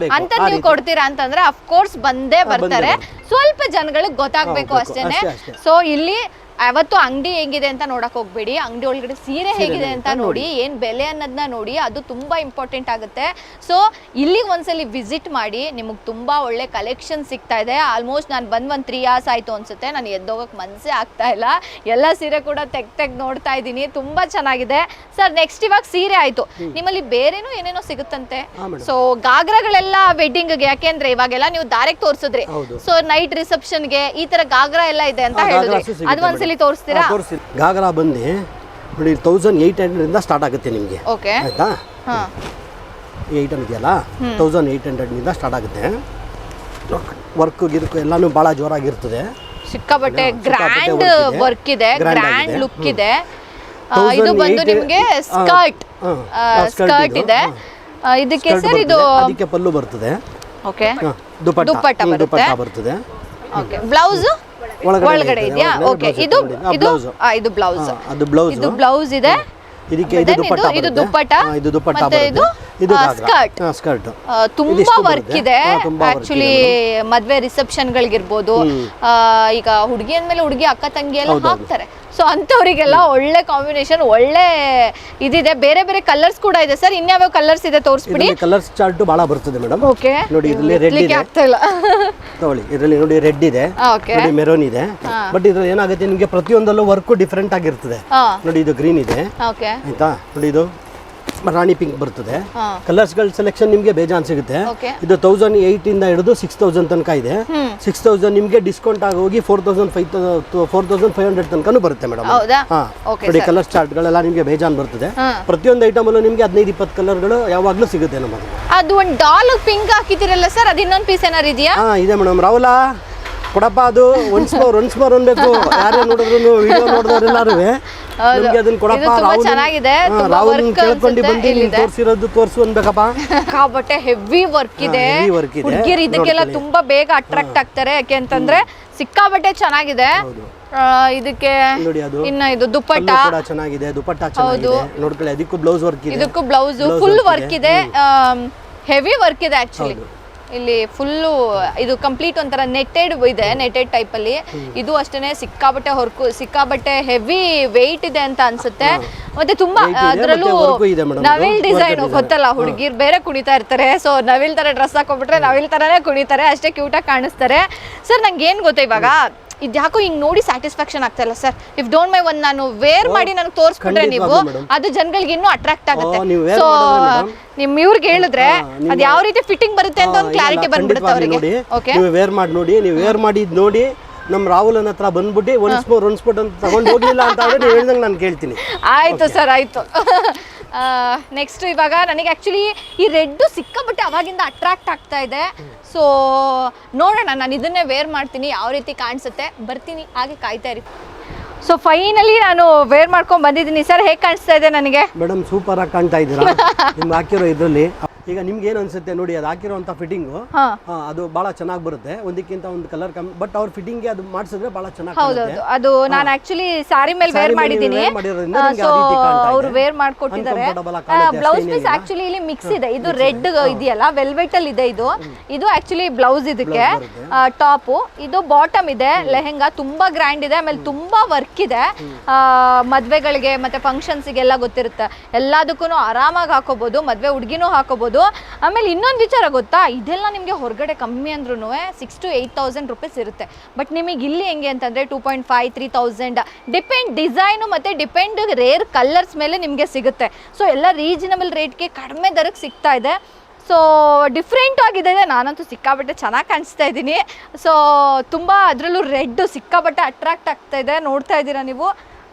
ಬೇಕು ಅಂತ ನೀವು ಕೊಡ್ತೀರಾ ಅಂತಂದ್ರೆ ಅಫ್ ಕೋರ್ಸ್ ಬಂದೇ ಬರ್ತಾರೆ. ಸ್ವಲ್ಪ ಜನಗಳಿಗೆ ಗೊತ್ತಾಗ್ಬೇಕು ಅಷ್ಟೇನೆ. ಸೊ ಇಲ್ಲಿ ಯಾವತ್ತು ಅಂಗಡಿ ಹೇಗಿದೆ ಅಂತ ನೋಡಕ್ ಹೋಗ್ಬೇಡಿ, ಅಂಗಡಿ ಒಳಗಡೆ ಸೀರೆ ಹೇಗಿದೆ ಅಂತ ನೋಡಿ, ಏನ್ ಬೆಲೆ ಅನ್ನೋದನ್ನ ನೋಡಿ, ಅದು ತುಂಬಾ ಇಂಪಾರ್ಟೆಂಟ್ ಆಗುತ್ತೆ. ಸೊ ಇಲ್ಲಿಗೆ ಒಂದ್ಸಲಿ ವಿಸಿಟ್ ಮಾಡಿ, ನಿಮಗೆ ತುಂಬಾ ಒಳ್ಳೆ ಕಲೆಕ್ಷನ್ ಸಿಗ್ತಾ ಇದೆ. ಆಲ್ಮೋಸ್ಟ್ ನಾನು ಬಂದು ಒಂದು 3 hours ಆಯ್ತು ಅನ್ಸುತ್ತೆ, ನಾನು ಎದ್ದೋಗಕ್ಕೆ ಮನಸ್ಸೇ ಆಗ್ತಾ ಇಲ್ಲ. ಎಲ್ಲ ಸೀರೆ ಕೂಡ ತೆಗ್ ನೋಡ್ತಾ ಇದ್ದೀನಿ, ತುಂಬಾ ಚೆನ್ನಾಗಿದೆ. ಸರ್ ನೆಕ್ಸ್ಟ್ ಇವಾಗ ಸೀರೆ ಆಯ್ತು, ನಿಮ್ಮಲ್ಲಿ ಬೇರೆನೂ ಏನೇನೋ ಸಿಗುತ್ತಂತೆ. ಸೊ ಗಾಗ್ರಾಗಳೆಲ್ಲ ವೆಡ್ಡಿಂಗ್ಗೆ, ಯಾಕೆಂದ್ರೆ ಇವಾಗೆಲ್ಲ ನೀವು ಡೈರೆಕ್ಟ್ ತೋರಿಸಿದ್ರಿ, ಸೊ ನೈಟ್ ರಿಸೆಪ್ಷನ್ಗೆ ಈ ತರ ಗಾಗ್ರಾ ಎಲ್ಲ ಇದೆ ಅಂತ ಹೇಳಿದ್ರಿ, ಅದು ಒಂದ್ಸಲಿ ತೋರಿಸ್ತೀರಾ? ಗಾಗ್ರಾ ಬಂದು ನೋಡಿ 1800 ಇಂದ ಸ್ಟಾರ್ಟ್ ಆಗುತ್ತೆ ನಿಮಗೆ. ಓಕೆ, ಆಯ್ತಾ? ಈ ಐಟಮ್ ಇದೆಯಲ್ಲ 1800 ಇಂದ ಸ್ಟಾರ್ಟ್ ಆಗುತ್ತೆ. ವರ್ಕ್ ಗಿರ್ಕು ಎಲ್ಲಾನು ಭಾಳ ಜೋರಾಗಿರ್ತದೆ. ಸಿಕ್ಕಾಪಟ್ಟೆ ಗ್ರ್ಯಾಂಡ್ ವರ್ಕ್ ಇದೆ, ಗ್ರ್ಯಾಂಡ್ ಲುಕ್ ಇದೆ. ಇದು ಬಂದು ನಿಮಗೆ ಸ್ಕರ್ಟ್ ಇದೆ. ಇದಕ್ಕೆ ಸರ್ ಇದು ಅದಕ್ಕೆ ಪಲ್ಲು ಬರ್ತದೆ. ಓಕೆ, ದುಪಟ್ಟ ಬರ್ತದೆ. ಓಕೆ, ಬ್ಲೌಸ್ ಒಳಗಡೆ ಇದೆಯಾ? ಓಕೆ, ಇದು ಬ್ಲೌಸ್. ಅದು ಬ್ಲೌಸ್, ಇದು ಬ್ಲೌಸ್ ಇದೆ. ಇದಕ್ಕೆ ಇದು ದುಪಟ್ಟ, ಮತ್ತೆ ಇದು ಸ್ಕರ್ಟ್. ತುಂಬಾ ವರ್ಕ್ ಇದೆ ಆಕ್ಚುಲಿ. ಮದ್ವೆ ರಿಸೆಪ್ಷನ್ ಗಳಿಗಿರ್ಬೋದು, ಈಗ ಹುಡುಗಿ ಅಂದ್ಮೇಲೆ ಹುಡುಗಿ ಅಕ್ಕ ತಂಗಿ ಎಲ್ಲ ಹಾಕ್ತಾರೆ. ಸೊ ಅಂಥವರಿಗೆಲ್ಲ ಒಳ್ಳೆ ಕಾಂಬಿನೇಷನ್, ಒಳ್ಳೆ ಇದಿದೆ. ಬೇರೆ ಬೇರೆ ಕಲರ್ಸ್ ಕೂಡ ಇದೆ ಸರ್. ಇನ್ಯಾವ್ಯಾವ ಕಲರ್ಸ್ ಇದೆ ತೋರಿಸ್ಬಿಡಿ. ಕಲರ್ಸ್ ಚಾರ್ಟ್ ಬಹಳ ಬರ್ತದೆ ಮೇಡಮ್. ಓಕೆ, ನೋಡಿ ಇದರಲ್ಲಿ ರೆಡ್ ಇದೆ, ಆಗ್ತಾ ಇಲ್ಲ ತಗೊಳ್ಳಿ. ಇದರಲ್ಲಿ ನೋಡಿ ರೆಡ್ ಇದೆ, ನೋಡಿ ಮೆರೂನ್ ಇದೆ. ಬಟ್ ಇದ್ರಲ್ಲಿ ಏನಾಗುತ್ತೆ ನಿಮಗೆ ಪ್ರತಿಯೊಂದಲ್ಲೂ ವರ್ಕ್ ಡಿಫರೆಂಟ್ ಆಗಿರ್ತದೆ. ನೋಡಿ ಇದು ಗ್ರೀನ್ ಇದೆ, ಆಯ್ತಾ? ನೋಡಿ ಇದು ರಾಣಿ ಪಿಂಕ್ ಬರ್ತದೆ. ಕಲರ್ಸ್ ಗಳ ಸೆಲೆಕ್ಷನ್ ನಿಮಗೆ ಬೇಜಾನ್ ಸಿಗುತ್ತೆ. ಇದು 1800 ಇಂದ ಹಿಡಿದು 6000 ತನಕ ಇದೆ. 6000 ನಿಮಗೆ ಡಿಸ್ಕೌಂಟ್ ಆಗಿ ಹೋಗಿ 4500 ತನಕನೂ ಬರುತ್ತೆ ಮೇಡಮ್. ನೋಡಿ ಕಲರ್ಸ್ ಚಾರ್ಟ್ ಗಳೆಲ್ಲ ನಿಮಗೆ ಬೇಜಾನ್ ಬರ್ತದೆ. ಪ್ರತಿಯೊಂದು ಐಟಮ್ ಅಲ್ಲೂ ನಿಮಗೆ 15-20 ಕಲರ್ಗಳು ಯಾವಾಗ್ಲೂ ಸಿಗುತ್ತೆ ನಮಗೆ. ಅದು ಒಂದು ಡಾಲ್ ಪಿಂಕ್ ಹಾಕಿದಿರಲ್ಲ ಸರ್, ಅದು ಇನ್ನೊಂದು ಪೀಸ್ ಏನಾರು ಇದೆಯಾ? ಇದೆ ಮೇಡಮ್. ರಾಹುಲ ಕೊಡಪ್ಪ, ಅದು ಒನ್ಸ್ ಮೋರ್ ಅನ್ಬೇಕು. ಯಾರೇ ನೋಡಿದ್ರು ವಿಡಿಯೋ ನೋಡಿದವರೆಲ್ಲರೂ ನಮ್ಗೆ ಅದನ್ನ ಕೊಡಪ್ಪ, ರಾಹುಲ್ ಕೇಳ್ಕೊಂಡು ಬಂದು ತೋರಿಸು ಅನ್ಬೇಕಪ್ಪ. ಬಟ್ಟೆ ಹೆವಿ ವರ್ಕ್ ಇದೆ. ಹುಡುಗಿರು ಇದಕ್ಕೆಲ್ಲ ತುಂಬಾ ಬೇಗ ಅಟ್ರಾಕ್ಟ್ ಆಗ್ತಾರೆ, ಯಾಕೆ ಅಂತಂದ್ರೆ ಸಿಕ್ಕಾಬಟ್ಟೆ ಚೆನ್ನಾಗಿದೆ. ಇದಕ್ಕೆ ಇನ್ನ ಇದು ದುಪ್ಪಟ್ಟ ಚೆನ್ನಾಗಿದೆ, ದುಪ್ಪಟ್ಟ ಚೆನ್ನಾಗಿದೆ. ನೋಡ್ಕೊಳ್ಳಿ, ಅದಕ್ಕೂ ಬ್ಲೌಸ್ ವರ್ಕ್ ಇದೆ. ಇದಕ್ಕೂ ಬ್ಲೌಸ್ ಫುಲ್ ವರ್ಕ್ ಇದೆ, ಹೆವಿ ವರ್ಕ್ ಇದೆ ಆಕ್ಚುಲಿ. ಇಲ್ಲಿ ಫುಲ್ಲು ಇದು ಕಂಪ್ಲೀಟ್ ಒಂಥರ ನೆಟ್ಟೆಡ್ ಇದೆ, ನೆಟ್ಟೆಡ್ ಟೈಪ್ ಅಲ್ಲಿ. ಇದು ಅಷ್ಟೇ ಸಿಕ್ಕಾಬಟ್ಟೆ ಹೆವಿ ವೆಯ್ಟ್ ಇದೆ ಅಂತ ಅನ್ಸುತ್ತೆ. ಮತ್ತೆ ತುಂಬಾ ಅದರಲ್ಲೂ ನವಿಲ್ ಡಿಸೈನ್ ಗೊತ್ತಲ್ಲ, ಹುಡುಗಿರ್ ಬೇರೆ ಕುಣಿತಾ ಇರ್ತಾರೆ. ಸೊ ನವಿಲ್ ತರ ಡ್ರೆಸ್ ಹಾಕೊಂಡ್ಬಿಟ್ರೆ ನವಿಲ್ ತರನೇ ಕುಣಿತಾರೆ, ಅಷ್ಟೇ ಕ್ಯೂಟಾಗಿ ಕಾಣಿಸ್ತಾರೆ. ಸರ್ ನಂಗೆ ಏನ್ ಗೊತ್ತಾ, ಇವಾಗ ಇದ್ಯಾಕೋ ಹಿಂಗ್ ನೋಡಿ ಸ್ಯಾಟಿಸ್ಫ್ಯಾಕ್ಷನ್ ಆಗ್ತಾ ಇಲ್ಲ ಸರ್. ಇಫ್ ಡೋಂಟ್ ಮೈ ಒಂದು ನಾನು ವೇರ್ ಮಾಡಿ ನನಗೆ ತೋರಿಸ್ಬಿಟ್ರೆ ನೀವು, ಅದು ಜನಗಳಿಗೆ ಇನ್ನೂ ಅಟ್ರಾಕ್ಟ್ ಆಗುತ್ತೆ. ಸೊ ನಿಮ್ ಇವ್ರಿಗೆ ಹೇಳಿದ್ರೆ ಅದು ಯಾವ ರೀತಿ ಫಿಟ್ಟಿಂಗ್ ಬರುತ್ತೆ ಅಂತ ಒಂದು ಕ್ಲಾರಿಟಿ ಬಂದ್ಬಿಡುತ್ತೆ ಅವರಿಗೆ. ಓಕೆ, ನೀವು ವೇರ್ ಮಾಡಿ ನೋಡಿ, ನೀವು ವೇರ್ ಮಾಡಿದ್ ನೋಡಿ ನಮ್ಮ ರಾಹುಲನ ಹತ್ರ ಬಂದ್ಬಿಟ್ಟು ಒನ್ಸ್ ಮೋರ್ ಅಂತ ತಗೊಂಡು ಹೋಗ್ಲಿಲ್ಲ ಅಂತ ಅಂದ್ರೆ ನೀವು ಹೇಳ್ದಂಗೆ ನಾನು ಕೇಳ್ತೀನಿ. ಆಯ್ತು ಸರ್, ಆಯ್ತು. ನೆಕ್ಸ್ಟ್ ಇವಾಗ ನನಗೆ ಆ್ಯಕ್ಚುಲಿ ಈ ರೆಡ್ಡು ಸಿಕ್ಕಾಬಟ್ಟೆ ಅವಾಗಿಂದ ಅಟ್ರಾಕ್ಟ್ ಆಗ್ತಾ ಇದೆ. ಸೊ ನೋಡೋಣ, ನಾನು ಇದನ್ನೇ ವೇರ್ ಮಾಡ್ತೀನಿ, ಯಾವ ರೀತಿ ಕಾಣಿಸುತ್ತೆ. ಬರ್ತೀನಿ, ಹಾಗೆ ಕಾಯ್ತಾ ಇರಿ. ಸೊ ಫೈನಲಿ ನಾನು ವೇರ್ ಮಾಡ್ಕೊಂಡು ಬಂದಿದ್ದೀನಿ ಸರ್. ಹೇಗೆ ಕಾಣಿಸ್ತಾ ಇದೆ ನನಗೆ? ಮೇಡಮ್ ಸೂಪರ್ ಆಗಿ ಕಾಣ್ತಾ ಇದ್ದೀರಾ. ನಿಮ್ಗೆ ಹಾಕಿರೋ ಇದರಲ್ಲಿ ಈಗ ನಿಮ್ಗೆ ಏನು ಅನ್ಸುತ್ತೆ ನೋಡಿ, ಅದು ಹಾಕಿರೋಂಥ ಫಿಟ್ಟಿಂಗು ಅದು ಬಹಳ ಚೆನ್ನಾಗಿ ಬರುತ್ತೆ. ಒಂದಕ್ಕಿಂತ ಒಂದು ಕಲರ್ ಕಮ್ಮಿ, ಬಟ್ ಅವ್ರ ಫಿಟ್ಟಿಂಗ್ ಅದು ಮಾಡಿಸಿದ್ರೆ ಬಹಳ ಚೆನ್ನಾಗಿ. ಹೌದು, ಅದು ನಾನು ಆಕ್ಚುಲಿ ಸಾರಿ ಮೇಲೆ ವೇರ್ ಮಾಡಿದ್ದೀನಿ. ಸೊ ಅವರು ವೇರ್ ಮಾಡ್ಕೊಟ್ಟಿದ್ದಾರೆ. ಬ್ಲೌಸ್ ಪೀಸ್ ಆಕ್ಚುಲಿ ಇಲ್ಲಿ ಮಿಕ್ಸ್ ಇದೆ. ಇದು ರೆಡ್ ಇದೆಯಲ್ಲ, ವೆಲ್ವೆಟ್ ಅಲ್ಲಿ ಇದೆ. ಇದು ಆಕ್ಚುಲಿ ಬ್ಲೌಸ್, ಇದಕ್ಕೆ ಟಾಪ್, ಇದು ಬಾಟಮ್ ಇದೆ. ಲೆಹೆಂಗಾ ತುಂಬಾ ಗ್ರ್ಯಾಂಡ್ ಇದೆ, ಆಮೇಲೆ ತುಂಬಾ ವರ್ಕ್ ಇದೆ. ಮದ್ವೆಗಳಿಗೆ ಮತ್ತೆ ಫಂಕ್ಷನ್ಸ್ಗೆಲ್ಲ ಗೊತ್ತಿರುತ್ತೆ, ಎಲ್ಲದಕ್ಕೂ ಆರಾಮಾಗಿ ಹಾಕೋಬಹುದು. ಮದ್ವೆ ಹುಡುಗಿನೂ ಹಾಕೋಬಹುದು. ಆಮೇಲೆ ಇನ್ನೊಂದು ವಿಚಾರ ಗೊತ್ತಾ, ಇದೆಲ್ಲ ನಿಮಗೆ ಹೊರಗಡೆ ಕಮ್ಮಿ ಅಂದ್ರೂ 6,000 to 8,000 ರೂಪೀಸ್ ಇರುತ್ತೆ. ಬಟ್ ನಿಮಗೆ ಇಲ್ಲಿ ಹೆಂಗೆ ಅಂತಂದರೆ 2,500-3,000 ಡಿಪೆಂಡ್ ಡಿಸೈನು ಮತ್ತು ಡಿಪೆಂಡ್ ರೇರ್ ಕಲರ್ಸ್ ಮೇಲೆ ನಿಮಗೆ ಸಿಗುತ್ತೆ. ಸೊ ಎಲ್ಲ ರೀಸನಬಲ್ ರೇಟ್ಗೆ ಕಡಿಮೆ ದರಕ್ಕೆ ಸಿಗ್ತಾ ಇದೆ. ಸೊ ಡಿಫ್ರೆಂಟ್ ಆಗಿದೆ. ನಾನಂತೂ ಸಿಕ್ಕಾಬಟ್ಟೆ ಚೆನ್ನಾಗಿ ಕಾಣಿಸ್ತಾ ಇದ್ದೀನಿ. ಸೊ ತುಂಬ ಅದರಲ್ಲೂ ರೆಡ್ ಸಿಕ್ಕಾಬಟ್ಟೆ ಅಟ್ರಾಕ್ಟ್ ಆಗ್ತಾ ಇದೆ, ನೋಡ್ತಾ ಇದ್ದೀರಾ ನೀವು.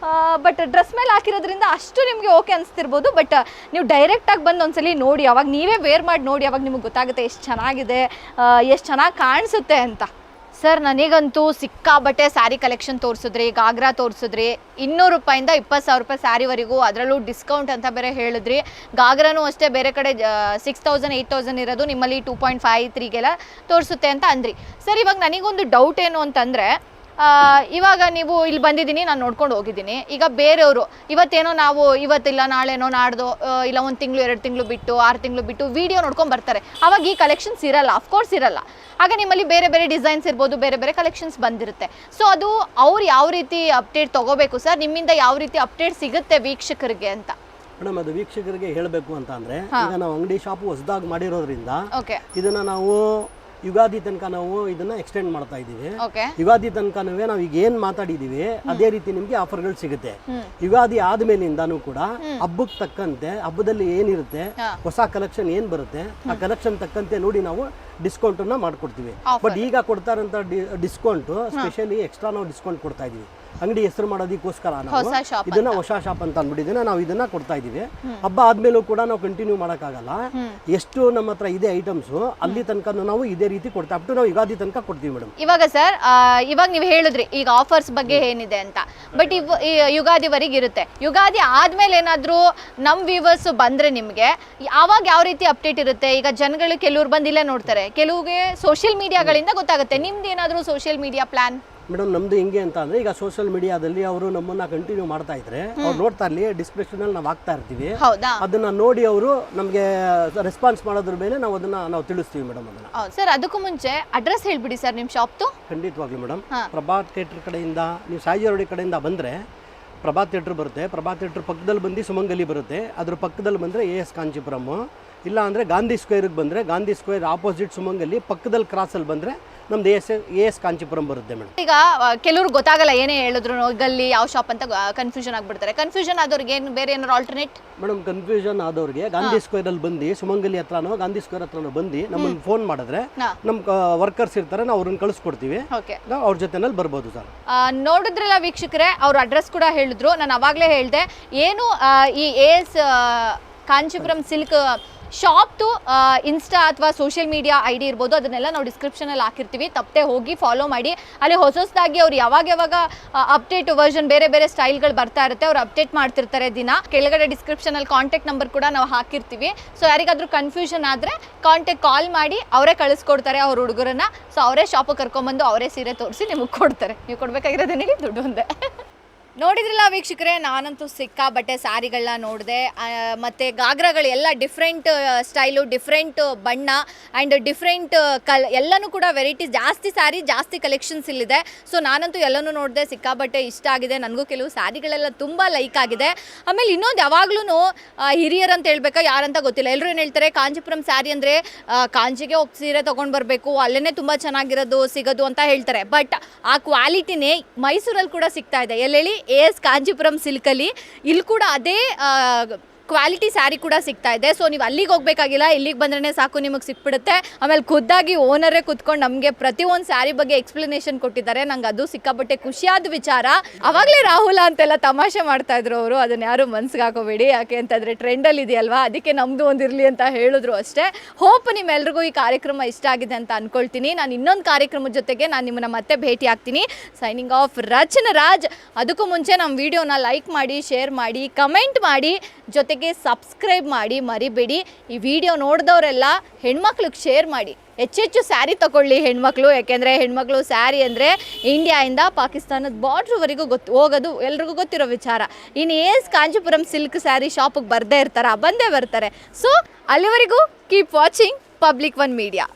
ಬಟ್ ಡ್ರೆಸ್ ಮೇಲೆ ಹಾಕಿರೋದ್ರಿಂದ ಅಷ್ಟು ನಿಮಗೆ ಓಕೆ ಅನಿಸ್ತಿರ್ಬೋದು. ಬಟ್ ನೀವು ಡೈರೆಕ್ಟಾಗಿ ಬಂದು ಒಂದ್ಸಲಿ ನೋಡಿ, ಅವಾಗ ನೀವೇ ವೇರ್ ಮಾಡಿ ನೋಡಿ, ಅವಾಗ ನಿಮಗೆ ಗೊತ್ತಾಗುತ್ತೆ ಎಷ್ಟು ಚೆನ್ನಾಗಿದೆ, ಎಷ್ಟು ಚೆನ್ನಾಗಿ ಕಾಣಿಸುತ್ತೆ ಅಂತ. ಸರ್ ನನಗಂತೂ ಸಿಕ್ಕಾಬಟ್ಟೆ ಸ್ಯಾರಿ ಕಲೆಕ್ಷನ್ ತೋರಿಸಿದ್ರಿ, ಗಾಗ್ರಾ ತೋರಿಸಿದ್ರಿ. 200 ರೂಪಾಯಿಂದ 20,000 ರೂಪಾಯಿ ಸ್ಯಾರಿವರೆಗೂ, ಅದರಲ್ಲೂ ಡಿಸ್ಕೌಂಟ್ ಅಂತ ಬೇರೆ ಹೇಳಿದ್ರಿ. ಗಾಗ್ರಾನೂ ಅಷ್ಟೇ ಬೇರೆ ಕಡೆ 6,000-8,000 ಇರೋದು, ನಿಮ್ಮಲ್ಲಿ 2.5-3ಗೆಲ್ಲ ತೋರಿಸುತ್ತೆ ಅಂತ ಅಂದ್ರಿ. ಸರ್ ಇವಾಗ ನನಗೊಂದು ಡೌಟ್ ಏನು ಅಂತಂದರೆ, ಇವಾಗ ನೀವು ಇಲ್ಲಿ ಬಂದಿದ್ದೀನಿ, ನಾನು ನೋಡ್ಕೊಂಡು ಹೋಗಿದ್ದೀನಿ. ಈಗ ಬೇರೆಯವರು ಇವತ್ತಿಲ್ಲ ನಾಳೆನೋ ನಾಡ್ದು ಇಲ್ಲ 1 ತಿಂಗಳು 2 ತಿಂಗಳು ಬಿಟ್ಟು 6 ತಿಂಗಳು ಬಿಟ್ಟು ವಿಡಿಯೋ ನೋಡ್ಕೊಂಡು ಬರ್ತಾರೆ. ಅವಾಗ ಈ ಕಲೆಕ್ಷನ್ಸ್ ಇರಲ್ಲ, ಅಫ್ಕೋರ್ಸ್ ಇರಲ್ಲ. ಆಗ ನಿಮ್ಮಲ್ಲಿ ಬೇರೆ ಬೇರೆ ಡಿಸೈನ್ಸ್ ಇರ್ಬೋದು, ಬೇರೆ ಬೇರೆ ಕಲೆಕ್ಷನ್ಸ್ ಬಂದಿರುತ್ತೆ. ಸೊ ಅದು ಅವ್ರು ಯಾವ ರೀತಿ ಅಪ್ಡೇಟ್ ತಗೋಬೇಕು ಸರ್, ನಿಮ್ಮಿಂದ ಯಾವ ರೀತಿ ಅಪ್ಡೇಟ್ ಸಿಗುತ್ತೆ ವೀಕ್ಷಕರಿಗೆ ಅಂತ? ಮೇಡಮ್, ಅದು ವೀಕ್ಷಕರಿಗೆ ಹೇಳಬೇಕು ಅಂತ ಅಂದರೆ, ಈಗ ನಾವು ಅಂಗಡಿ ಶಾಪು ಹೊಸದಾಗಿ ಮಾಡಿರೋದ್ರಿಂದ ಇದನ್ನು ನಾವು ಯುಗಾದಿ ತನಕ ನಾವು ಇದನ್ನ ಎಕ್ಸ್ಟೆಂಡ್ ಮಾಡ್ತಾ ಇದ್ದೀವಿ. ಯುಗಾದಿ ತನಕನೂ ನಾವು ಈಗ ಏನ್ ಮಾತಾಡಿದೀವಿ ಅದೇ ರೀತಿ ನಿಮ್ಗೆ ಆಫರ್ಗಳು ಸಿಗುತ್ತೆ. ಯುಗಾದಿ ಆದ್ಮೇಲಿಂದಾನು ಕೂಡ ಹಬ್ಬಕ್ಕೆ ತಕ್ಕಂತೆ, ಹಬ್ಬದಲ್ಲಿ ಏನಿರುತ್ತೆ, ಹೊಸ ಕಲೆಕ್ಷನ್ ಏನ್ ಬರುತ್ತೆ, ಆ ಕಲೆಕ್ಷನ್ ತಕ್ಕಂತೆ ನೋಡಿ ನಾವು ಡಿಸ್ಕೌಂಟ್ ಅನ್ನ ಮಾಡ್ಕೊಡ್ತೀವಿ. ಬಟ್ ಈಗ ಕೊಡ್ತಾ ಇರೋಂಥ ಡಿಸ್ಕೌಂಟ್ ಸ್ಪೆಷಲಿ ಎಕ್ಸ್ಟ್ರಾ ನಾವು ಡಿಸ್ಕೌಂಟ್ ಕೊಡ್ತಾ ಇದೀವಿ. ಅಂಗಡಿ ಹೆಸರು ಮಾಡೋದಕ್ಕೋಸ್ಕರ ನಾವು ಇದನ್ನ ಹೊಸ ಶಾಪ್ ಅಂತ ಅಂದ್ಬಿಟ್ಟಿದ್ದೇನೆ, ನಾವು ಇದನ್ನ ಕೊಡ್ತಾ ಇದೀವಿ. ಹಬ್ಬ ಆದ್ಮೇಲೂ ಕೂಡ ನಾವು ಕಂಟಿನ್ಯೂ ಮಾಡೋಕ್ಕಾಗಲ್ಲ. ಎಷ್ಟು ನಮ್ಮ ಹತ್ರ ಇದೆ ಐಟಮ್ಸ್ ಅಲ್ಲಿ ತನಕ ನಾವು ಇದೇ ರೀತಿ ಕೊಡ್ತಾ ಅಪ್ ಟು ನಾವು ಯುಗಾದಿ ತನಕ ಕೊಡ್ತೀವಿ ಮೇಡಮ್. ಇವಾಗ ಸರ್, ಇವಾಗ ನೀವು ಹೇಳಿದ್ರಿ ಈಗ ಆಫರ್ಸ್ ಬಗ್ಗೆ ಏನಿದೆ ಅಂತ, ಬಟ್ ಯುಗಾದಿವರೆಗೆ ಇರುತ್ತೆ. ಯುಗಾದಿ ಆದ್ಮೇಲೆ ಏನಾದರೂ ನಮ್ಮ ವ್ಯೂವರ್ಸ್ ಬಂದ್ರೆ ನಿಮಗೆ ಆವಾಗ ಯಾವ ರೀತಿ ಅಪ್ಡೇಟ್ ಇರುತ್ತೆ? ಈಗ ಜನಗಳು ಕೆಲವ್ರು ಬಂದಿಲ್ಲ ನೋಡ್ತಾರೆ, ಕೆಲವ್ರಿಗೆ ಸೋಷಿಯಲ್ ಮೀಡಿಯಾಗಳಿಂದ ಗೊತ್ತಾಗುತ್ತೆ. ನಿಮ್ದು ಏನಾದರೂ ಸೋಷಿಯಲ್ ಮೀಡಿಯಾ ಪ್ಲಾನ್? ಮೇಡಮ್, ನಮ್ದು ಹೆಂಗೆ ಅಂತ ಅಂದ್ರೆ, ಈಗ ಸೋಷಿಯಲ್ ಮೀಡಿಯಾದಲ್ಲಿ ಅವರು ನಮ್ಮನ್ನ ಕಂಟಿನ್ಯೂ ಮಾಡ್ತಾ ಇದ್ರೆ ಅವ್ರು ನೋಡ್ತಾ ಇರ್ಲಿ, ಡಿಸ್ಕ್ರಿಪ್ಷನ್ ಅಲ್ಲಿ ನಾವು ಹಾಕ್ತಾ ಇರ್ತೀವಿ. ಅದನ್ನ ನೋಡಿ ಅವರು ನಮಗೆ ರೆಸ್ಪಾನ್ಸ್ ಮಾಡೋದ್ರ ಮೇಲೆ ನಾವು ತಿಳಿಸ್ತೀವಿ ಮೇಡಮ್ ಅದನ್ನ. ಸರ್, ಅದಕ್ಕೂ ಮುಂಚೆ ಅಡ್ರೆಸ್ ಹೇಳ್ಬಿಡಿ ಸರ್ ನಿಮ್ಮ ಶಾಪ್ದು. ಖಂಡಿತವಾಗ್ಲಿ ಮೇಡಮ್, ಪ್ರಭಾತ್ ಥಿಯೇಟರ್ ಕಡೆಯಿಂದ ನೀವು ಸಾಯಿ ರೋಡ್ ಕಡೆಯಿಂದ ಬಂದ್ರೆ ಪ್ರಭಾತ್ ಥಿಯೇಟರ್ ಬರುತ್ತೆ. ಪ್ರಭಾತ್ ಥಿಯೇಟರ್ ಪಕ್ಕದಲ್ಲಿ ಬಂದು ಸುಮಂಗಲಿ ಬರುತ್ತೆ. ಅದ್ರ ಪಕ್ಕದಲ್ಲಿ ಬಂದರೆ AS ಕಾಂಚೀಪುರಮ್, ಇಲ್ಲ ಅಂದರೆ ಗಾಂಧಿ ಸ್ಕ್ವೇರ್ಗೆ ಬಂದರೆ ಗಾಂಧಿ ಸ್ಕ್ವೇರ್ ಆಪೋಸಿಟ್ ಸುಮಂಗಲಿ ಪಕ್ಕದಲ್ಲಿ ಕ್ರಾಸಲ್ಲಿ ಬಂದರೆ ನಮ್ದು AS ಕಾಂಚೀಪುರಂ ಬರುತ್ತೆ ಮೇಡಮ್. ಈಗ ಕೆಲವ್ರಿಗೆ ಗೊತ್ತಾಗಲ್ಲ, ಏನೇ ಹೇಳಿದ್ರು ಗಲ್ಲಿ ಯಾವ ಶಾಪ್ ಅಂತ ಕನ್ಫ್ಯೂಷನ್ ಆಗ್ಬಿಡ್ತಾರೆ. ಕನ್ಫ್ಯೂಷನ್ ಆದವ್ರಿಗೆ ಏನು ಬೇರೆ ಏನಾದ್ರು ಆಲ್ಟರ್ನೇಟ್? ಮೇಡಮ್, ಕನ್ಫ್ಯೂಷನ್ ಆದವ್ರಿಗೆ ಗಾಂಧಿ ಸ್ಕ್ವೇರಲ್ಲಿ ಬಂದು ಸುಮಂಗಲಿ ಹತ್ರನೋ ಗಾಂಧಿ ಸ್ಕ್ವೇರ್ ಹತ್ರನೋ ಬಂದು ನಮ್ಮನ್ನು ಫೋನ್ ಮಾಡಿದ್ರೆ ನಮ್ಮ ವರ್ಕರ್ಸ್ ಇರ್ತಾರೆ, ನಾವು ಅವ್ರನ್ನ ಕಳಿಸ್ಕೊಡ್ತೀವಿ. ನಾವು ಅವ್ರ ಜೊತೆನಲ್ಲಿ ಬರ್ಬೋದು ಸರ್. ನೋಡಿದ್ರಲ್ಲ ವೀಕ್ಷಕರೇ, ಅವ್ರ ಅಡ್ರೆಸ್ ಕೂಡ ಹೇಳಿದ್ರು. ನಾನು ಅವಾಗಲೇ ಹೇಳಿದೆ, ಏನು ಈ AS ಕಾಂಚೀಪುರಂ ಸಿಲ್ಕ್ ಶಾಪ್ದು ಇನ್ಸ್ಟಾ ಅಥವಾ ಸೋಷಿಯಲ್ ಮೀಡಿಯಾ ID ಇರ್ಬೋದು, ಅದನ್ನೆಲ್ಲ ನಾವು ಡಿಸ್ಕ್ರಿಪ್ಷನಲ್ಲಿ ಹಾಕಿರ್ತೀವಿ. ತಪ್ಪದೆ ಹೋಗಿ ಫಾಲೋ ಮಾಡಿ. ಅಲ್ಲಿ ಹೊಸದಾಗಿ ಅವ್ರು ಯಾವಾಗ ಅಪ್ಡೇಟ್ ವರ್ಷನ್ ಬೇರೆ ಬೇರೆ ಸ್ಟೈಲ್ಗಳು ಬರ್ತಾ ಇರುತ್ತೆ, ಅವ್ರು ಅಪ್ಡೇಟ್ ಮಾಡ್ತಿರ್ತಾರೆ ದಿನ. ಕೆಳಗಡೆ ಡಿಸ್ಕ್ರಿಪ್ಷನಲ್ಲಿ ಕಾಂಟ್ಯಾಕ್ಟ್ ನಂಬರ್ ಕೂಡ ನಾವು ಹಾಕಿರ್ತೀವಿ. ಸೊ ಯಾರಿಗಾದ್ರೂ ಕನ್ಫ್ಯೂಷನ್ ಆದರೆ ಕಾಲ್ ಮಾಡಿ ಅವರೇ ಕಳಿಸ್ಕೊಡ್ತಾರೆ ಅವ್ರ ಹುಡುಗರನ್ನ. ಸೊ ಅವರೇ ಶಾಪಿಗೆ ಕರ್ಕೊಂಬಂದು ಅವರೇ ಸೀರೆ ತೋರಿಸಿ ನಿಮಗೆ ಕೊಡ್ತಾರೆ. ನೀವು ಕೊಡಬೇಕಾಗಿರೋದೇನಿದೆ, ದುಡ್ಡು ಒಂದೇ. ನೋಡಿದ್ರಲ್ಲ ವೀಕ್ಷಕರೇ, ನಾನಂತೂ ಸಿಕ್ಕಾಬಟ್ಟೆ ಸ್ಯಾರಿಗಳನ್ನ ನೋಡಿದೆ. ಮತ್ತು ಗಾಗ್ರಾಗಳು ಎಲ್ಲ ಡಿಫ್ರೆಂಟ್ ಸ್ಟೈಲು, ಡಿಫ್ರೆಂಟ್ ಬಣ್ಣ ಆ್ಯಂಡ್ ಡಿಫ್ರೆಂಟ್ ಎಲ್ಲನೂ ಕೂಡ ವೆರೈಟೀಸ್, ಜಾಸ್ತಿ ಸ್ಯಾರಿ, ಜಾಸ್ತಿ ಕಲೆಕ್ಷನ್ಸ್ ಇಲ್ಲಿದೆ. ಸೊ ನಾನಂತೂ ಎಲ್ಲನೂ ನೋಡಿದೆ, ಸಿಕ್ಕಾಬಟ್ಟೆ ಇಷ್ಟ ಆಗಿದೆ. ನನಗೂ ಕೆಲವು ಸ್ಯಾರಿಗಳೆಲ್ಲ ತುಂಬ ಲೈಕ್ ಆಗಿದೆ. ಆಮೇಲೆ ಇನ್ನೊಂದು, ಯಾವಾಗ್ಲೂ ಹಿರಿಯರು ಅಂತ ಹೇಳ್ಬೇಕಾ ಯಾರಂತ ಗೊತ್ತಿಲ್ಲ, ಎಲ್ಲರೂ ಏನು ಹೇಳ್ತಾರೆ, ಕಾಂಚೀಪುರಂ ಸ್ಯಾರಿ ಅಂದರೆ ಕಾಂಚಿಗೆ ಹೋಗಿ ಸೀರೆ ತೊಗೊಂಡು ಬರಬೇಕು, ಅಲ್ಲೇ ತುಂಬ ಚೆನ್ನಾಗಿರೋದು ಸಿಗೋದು ಅಂತ ಹೇಳ್ತಾರೆ. ಬಟ್ ಆ ಕ್ವಾಲಿಟಿನೇ ಮೈಸೂರಲ್ಲಿ ಕೂಡ ಸಿಗ್ತಾ ಇದೆ. ಎಲ್ಲೇಳಿ AS ಕಾಂಚೀಪುರಂ ಸಿಲ್ಕಲ್ಲಿ ಇಲ್ಲಿ ಕೂಡ ಅದೇ ಕ್ವಾಲಿಟಿ ಸ್ಯಾರಿ ಕೂಡ ಸಿಗ್ತಾ ಇದೆ. ಸೊ ನೀವು ಅಲ್ಲಿಗೆ ಹೋಗಬೇಕಾಗಿಲ್ಲ, ಇಲ್ಲಿಗೆ ಬಂದ್ರೇ ಸಾಕು, ನಿಮಗೆ ಸಿಕ್ಬಿಡುತ್ತೆ. ಆಮೇಲೆ ಖುದ್ದಾಗಿ ಓನರೇ ಕುತ್ಕೊಂಡು ನಮಗೆ ಪ್ರತಿಯೊಂದು ಸ್ಯಾರಿ ಬಗ್ಗೆ ಎಕ್ಸ್ಪ್ಲನೇಷನ್ ಕೊಟ್ಟಿದ್ದಾರೆ. ನಂಗೆ ಅದು ಸಿಕ್ಕಾಪಟ್ಟೆ ಖುಷಿಯಾದ ವಿಚಾರ. ಅವಾಗಲೇ ರಾಹುಲ ಅಂತೆಲ್ಲ ತಮಾಷೆ ಮಾಡ್ತಾ ಇದ್ರು ಅವರು, ಅದನ್ನ ಯಾರು ಮನ್ಸಿಗೆ ಹಾಕೋಬೇಡಿ, ಯಾಕೆ ಅಂತಂದರೆ ಟ್ರೆಂಡಲ್ಲಿ ಇದೆಯಲ್ವಾ, ಅದಕ್ಕೆ ನಮ್ಮದು ಒಂದಿರಲಿ ಅಂತ ಹೇಳಿದ್ರು ಅಷ್ಟೇ. ಹೋಪ್ ನಿಮ್ಮೆಲ್ರಿಗೂ ಈ ಕಾರ್ಯಕ್ರಮ ಇಷ್ಟ ಆಗಿದೆ ಅಂತ ಅಂದ್ಕೊಳ್ತೀನಿ. ನಾನು ಇನ್ನೊಂದು ಕಾರ್ಯಕ್ರಮದ ಜೊತೆಗೆ ನಾನು ನಿಮ್ಮನ್ನ ಮತ್ತೆ ಭೇಟಿ ಆಗ್ತೀನಿ. ಸೈನಿಂಗ್ ಆಫ್ ರಚನಾ ರಾಜ್. ಅದಕ್ಕೂ ಮುಂಚೆ ನಮ್ಮ ವಿಡಿಯೋನ ಲೈಕ್ ಮಾಡಿ, ಶೇರ್ ಮಾಡಿ, ಕಮೆಂಟ್ ಮಾಡಿ, ಜೊತೆಗೆ ಸಬ್ಸ್ಕ್ರೈಬ್ ಮಾಡಿ ಮರಿಬೇಡಿ. ಈ ವಿಡಿಯೋ ನೋಡಿದವರೆಲ್ಲ ಹೆಣ್ಮಕ್ಳಿಗೆ ಶೇರ್ ಮಾಡಿ, ಹೆಚ್ಚೆಚ್ಚು ಸ್ಯಾರಿ ತಗೊಳ್ಳಿ ಹೆಣ್ಮಕ್ಳು. ಯಾಕೆಂದರೆ ಹೆಣ್ಮಕ್ಳು ಸ್ಯಾರಿ ಅಂದರೆ ಇಂಡಿಯಾಯಿಂದ ಪಾಕಿಸ್ತಾನದ ಬಾರ್ಡ್ರ್ವರೆಗೂ ಹೋಗೋದು ಎಲ್ರಿಗೂ ಗೊತ್ತಿರೋ ವಿಚಾರ. ಇನ್ನು AS ಕಾಂಚೀಪುರಂ ಸಿಲ್ಕ್ ಸ್ಯಾರಿ ಶಾಪಿಗೆ ಬಂದೇ ಬರ್ತಾರೆ. ಸೊ ಅಲ್ಲಿವರೆಗೂ ಕೀಪ್ ವಾಚಿಂಗ್ ಪಬ್ಲಿಕ್ 1 ಮೀಡಿಯಾ.